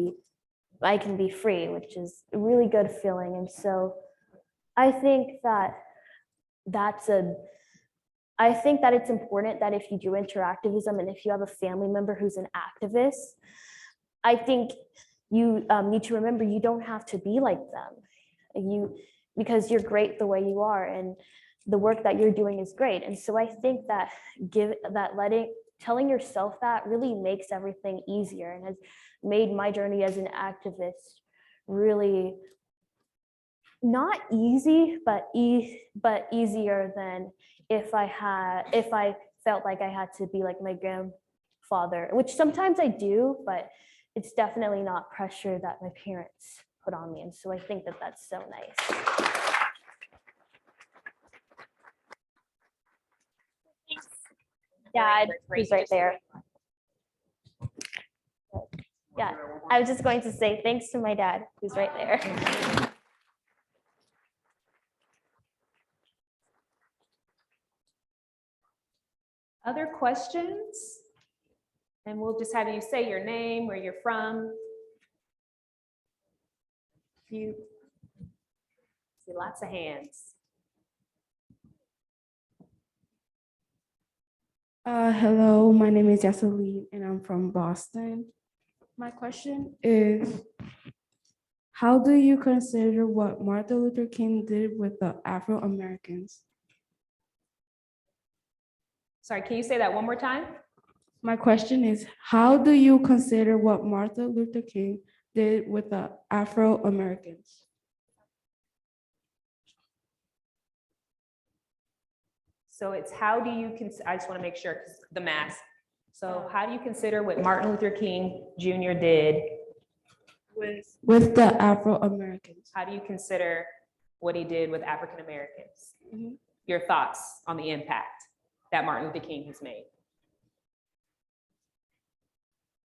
be free, which is a really good feeling. And so I think that it's important that if you do interactivism and if you have a family member who's an activist, I think you need to remember you don't have to be like them, because you're great the way you are, and the work that you're doing is great. And so I think that telling yourself that really makes everything easier, and has made my journey as an activist really not easy, but easier than if I felt like I had to be like my grandfather, which sometimes I do, but it's definitely not pressure that my parents put on me. And so I think that that's so nice. Dad, who's right there. Yeah, I was just going to say thanks to my dad, who's right there. Other questions? And we'll just have you say your name, where you're from. You see lots of hands. Hello, my name is Yaseline and I'm from Boston. My question is, how do you consider what Martin Luther King did with the Afro-Americans? Sorry, can you say that one more time? My question is, how do you consider what Martin Luther King did with the Afro-Americans? So it's how do you, I just want to make sure, 'cause the mask. So how do you consider what Martin Luther King Jr. did? With the Afro-Americans. How do you consider what he did with African Americans? Mhm. Your thoughts on the impact that Martin Luther King has made?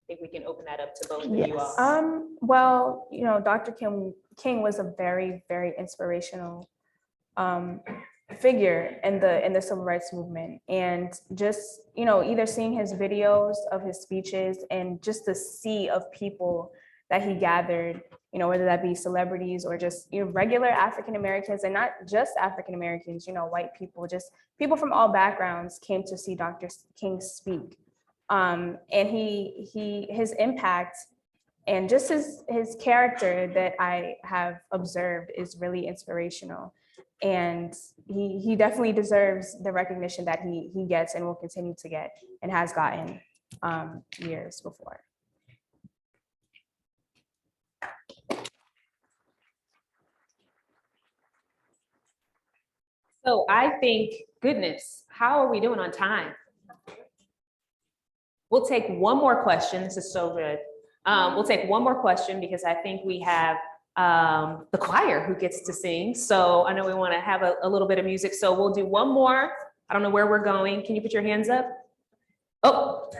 I think we can open that up to both of you all. Well, Dr. King was a very, very inspirational figure in the civil rights movement. And just, you know, either seeing his videos of his speeches and just the sea of people that he gathered, you know, whether that be celebrities or just, you know, regular African Americans, and not just African Americans, you know, white people, just people from all backgrounds came to see Dr. King speak. And his impact and just his character that I have observed is really inspirational. And he definitely deserves the recognition that he gets and will continue to get and has gotten years before. So I think, goodness, how are we doing on time? We'll take one more question. This is so good. We'll take one more question because I think we have the choir who gets to sing. So I know we want to have a little bit of music. So we'll do one more. I don't know where we're going. Can you put your hands up? Oh.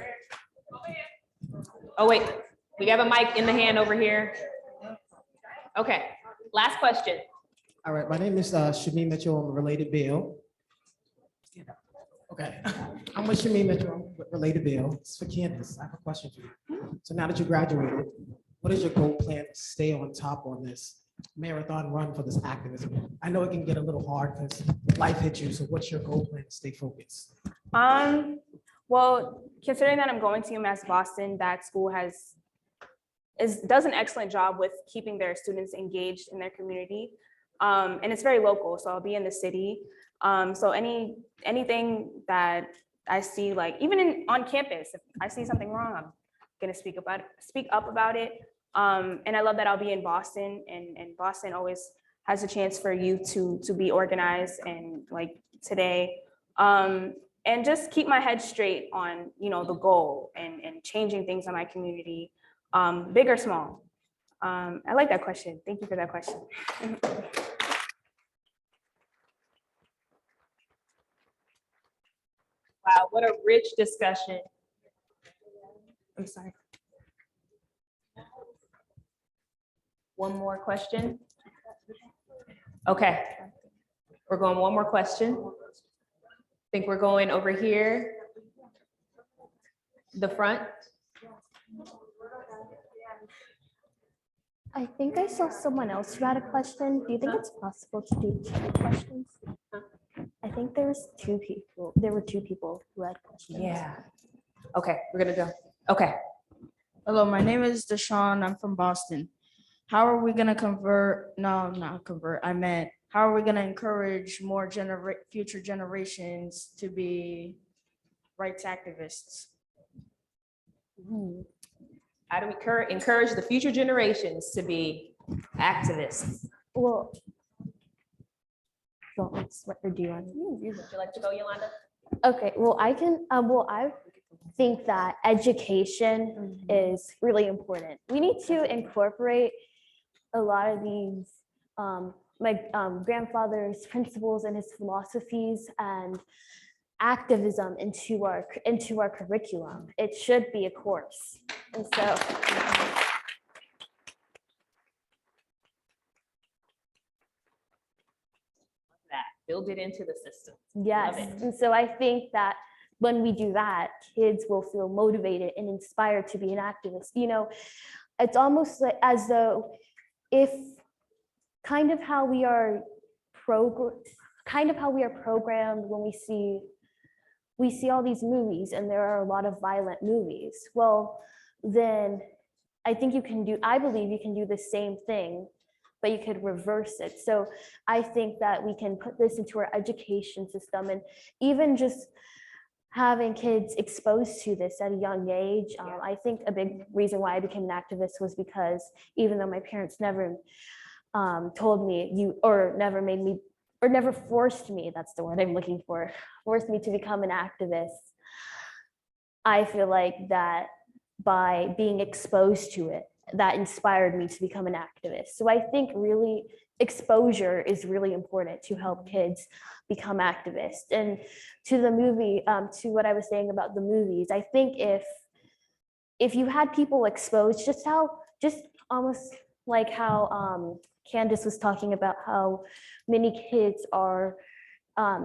Oh, wait. We have a mic in the hand over here. Okay. Last question. All right, my name is Shami Mitchell. I'm a related Bill. Okay, I'm with Shami Mitchell, related Bill. It's for Khandace. I have a question for you. So now that you graduated, what is your goal plan to stay on top on this marathon run for this activism? I know it can get a little hard because life hits you. So what's your goal plan to stay focused? Well, considering that I'm going to UMass Boston, that school does an excellent job with keeping their students engaged in their community. And it's very local, so I'll be in the city. So anything that I see, like even on campus, if I see something wrong, I'm gonna speak up about it. And I love that I'll be in Boston, and Boston always has a chance for you to be organized, and like today, and just keep my head straight on, you know, the goal and changing things in my community, big or small. I like that question. Thank you for that question. Wow, what a rich discussion. I'm sorry. One more question. Okay, we're going one more question. I think we're going over here. The front. I think I saw someone else who had a question. Do you think it's possible to do 2 questions? I think there were two people who had questions. Yeah. Okay, we're gonna go. Okay. Hello, my name is Deshaun. I'm from Boston. How are we gonna how are we gonna encourage more future generations to be rights activists? How do we encourage the future generations to be activists? Well, what do you want? Would you like to go, Yolanda? Okay, well, I can, I think that education is really important. We need to incorporate a lot of these, my grandfather's principles and his philosophies and activism into our curriculum. It should be a course. And so Build it into the system. yes, Love it. and so I think that when we do that, kids will feel motivated and inspired to be an activist. You know, it's almost like as though if kind of how we are programmed when we see all these movies, and there are a lot of violent movies. Well, then I believe you can do the same thing, but you could reverse it. So I think that we can put this into our education system, and even just having kids exposed to this at a young age. I think a big reason why I became an activist was because even though my parents never told me never forced me, that's the word I'm looking for, forced me to become an activist, I feel like that by being exposed to it, that inspired me to become an activist. So I think really exposure is really important to help kids become activists. And to the movie, to what I was saying about the movies, I think if you had people exposed, just almost like how Khandace was talking about how many kids are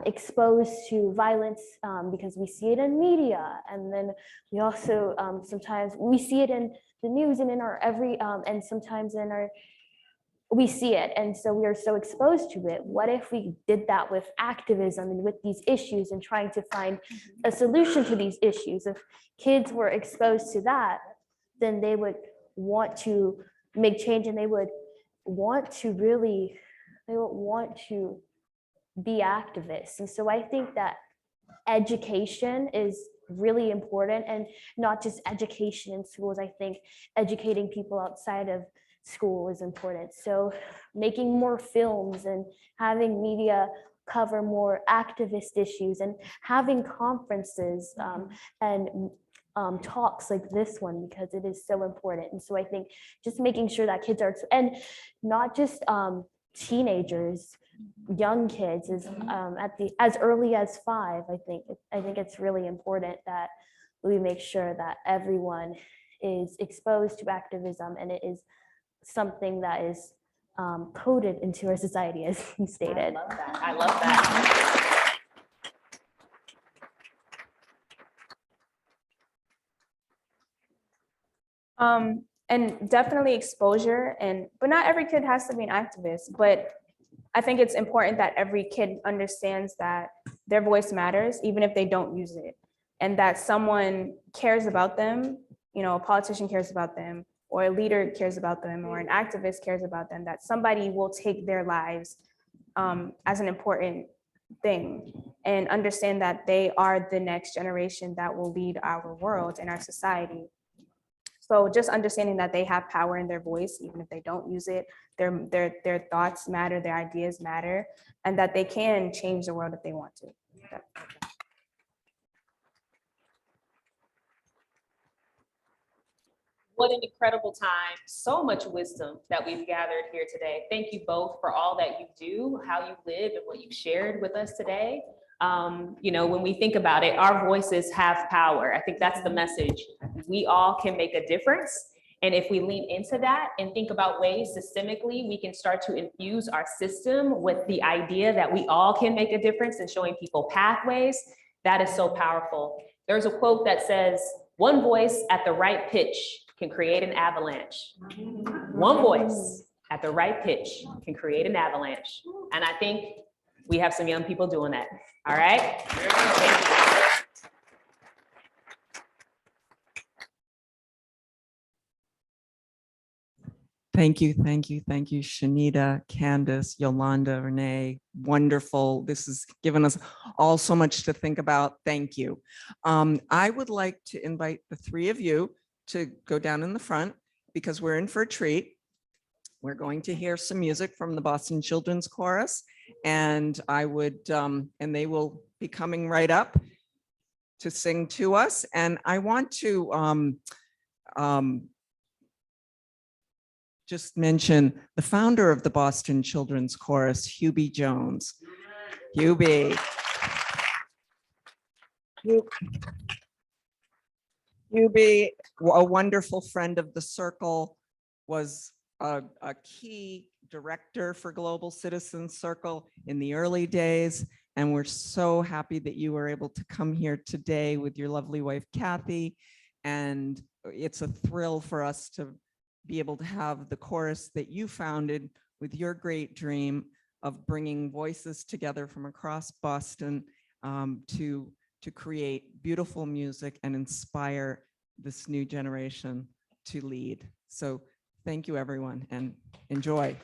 exposed to violence because we see it in media, and then we also sometimes we see it in the news and in our and sometimes in our we see it, and so we are so exposed to it. What if we did that with activism and with these issues and trying to find a solution to these issues? If kids were exposed to that, then they would want to make change, and they would want to be activists. And so I think that education is really important, and not just education in schools. I think educating people outside of school is important. So making more films and having media cover more activist issues, and having conferences and talks like this one, because it is so important. And so I think just making sure that kids are, and not just teenagers, young kids is as early as 5. I think it's really important that we make sure that everyone is exposed to activism, and it is something that is coded into our society, as you stated. I love that. And definitely exposure, but not every kid has to be an activist, but I think it's important that every kid understands that their voice matters, even if they don't use it, and that someone cares about them, a politician cares about them, or a leader cares about them, or an activist cares about them, that somebody will take their lives as an important thing, and understand that they are the next generation that will lead our world and our society. So just understanding that they have power in their voice, even if they don't use it, their thoughts matter, their ideas matter, and that they can change the world if they want to. What an incredible time. So much wisdom that we've gathered here today. Thank you both for all that you do, how you live, and what you've shared with us today. When we think about it, our voices have power. I think that's the message. We all can make a difference. And if we lean into that and think about ways systemically, we can start to infuse our system with the idea that we all can make a difference, and showing people pathways. That is so powerful. There's a quote that says, "One voice at the right pitch can create an avalanche." One voice at the right pitch can create an avalanche. And I think we have some young people doing that. All right. Thank you, Shanita, Khandace, Yolanda, Renee. Wonderful. This has given us all so much to think about. Thank you. I would like to invite the 3 of you to go down in the front, because we're in for a treat. We're going to hear some music from the Boston Children's Chorus, and and they will be coming right up to sing to us. And I want to just mention the founder of the Boston Children's Chorus, Hubie Jones. Hubie, a wonderful friend of the Circle, was a key director for Global Citizens Circle in the early days. And we're so happy that you were able to come here today with your lovely wife, Kathy. And it's a thrill for us to be able to have the chorus that you founded with your great dream of bringing voices together from across Boston to create beautiful music and inspire this new generation to lead. So thank you, everyone, and enjoy.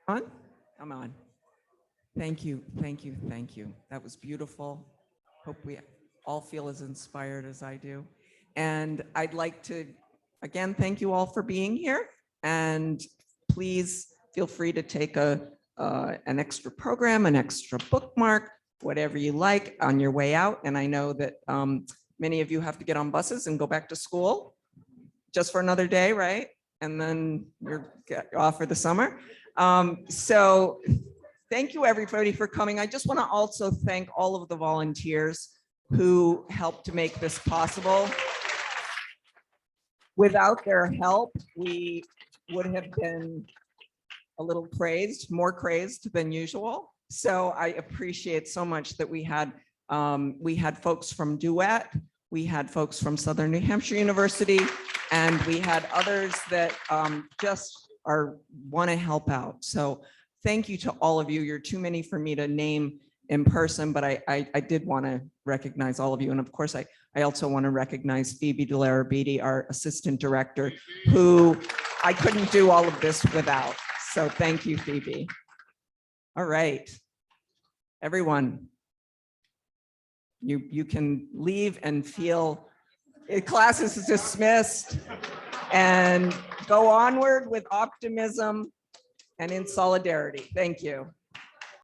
On? Come on. Thank you, thank you, thank you. That was beautiful. Hope we all feel as inspired as I do. And I'd like to, again, thank you all for being here. And please feel free to take an extra program, an extra bookmark, whatever you like on your way out. And I know that many of you have to get on buses and go back to school just for another day, right? And then you're off for the summer. So thank you everybody for coming. I just want to also thank all of the volunteers who helped to make this possible. Without their help, we would have been a little crazed, more crazed than usual. So I appreciate so much that we had folks from Duet, we had folks from Southern New Hampshire University, and we had others that just want to help out. So thank you to all of you. You're too many for me to name in person, but I did want to recognize all of you. And of course, I also want to recognize Phoebe DeLarabidi, our assistant director, who I couldn't do all of this without. So thank you, Phoebe. All right, everyone, you can leave and feel class is dismissed, and go onward with optimism and in solidarity. Thank you.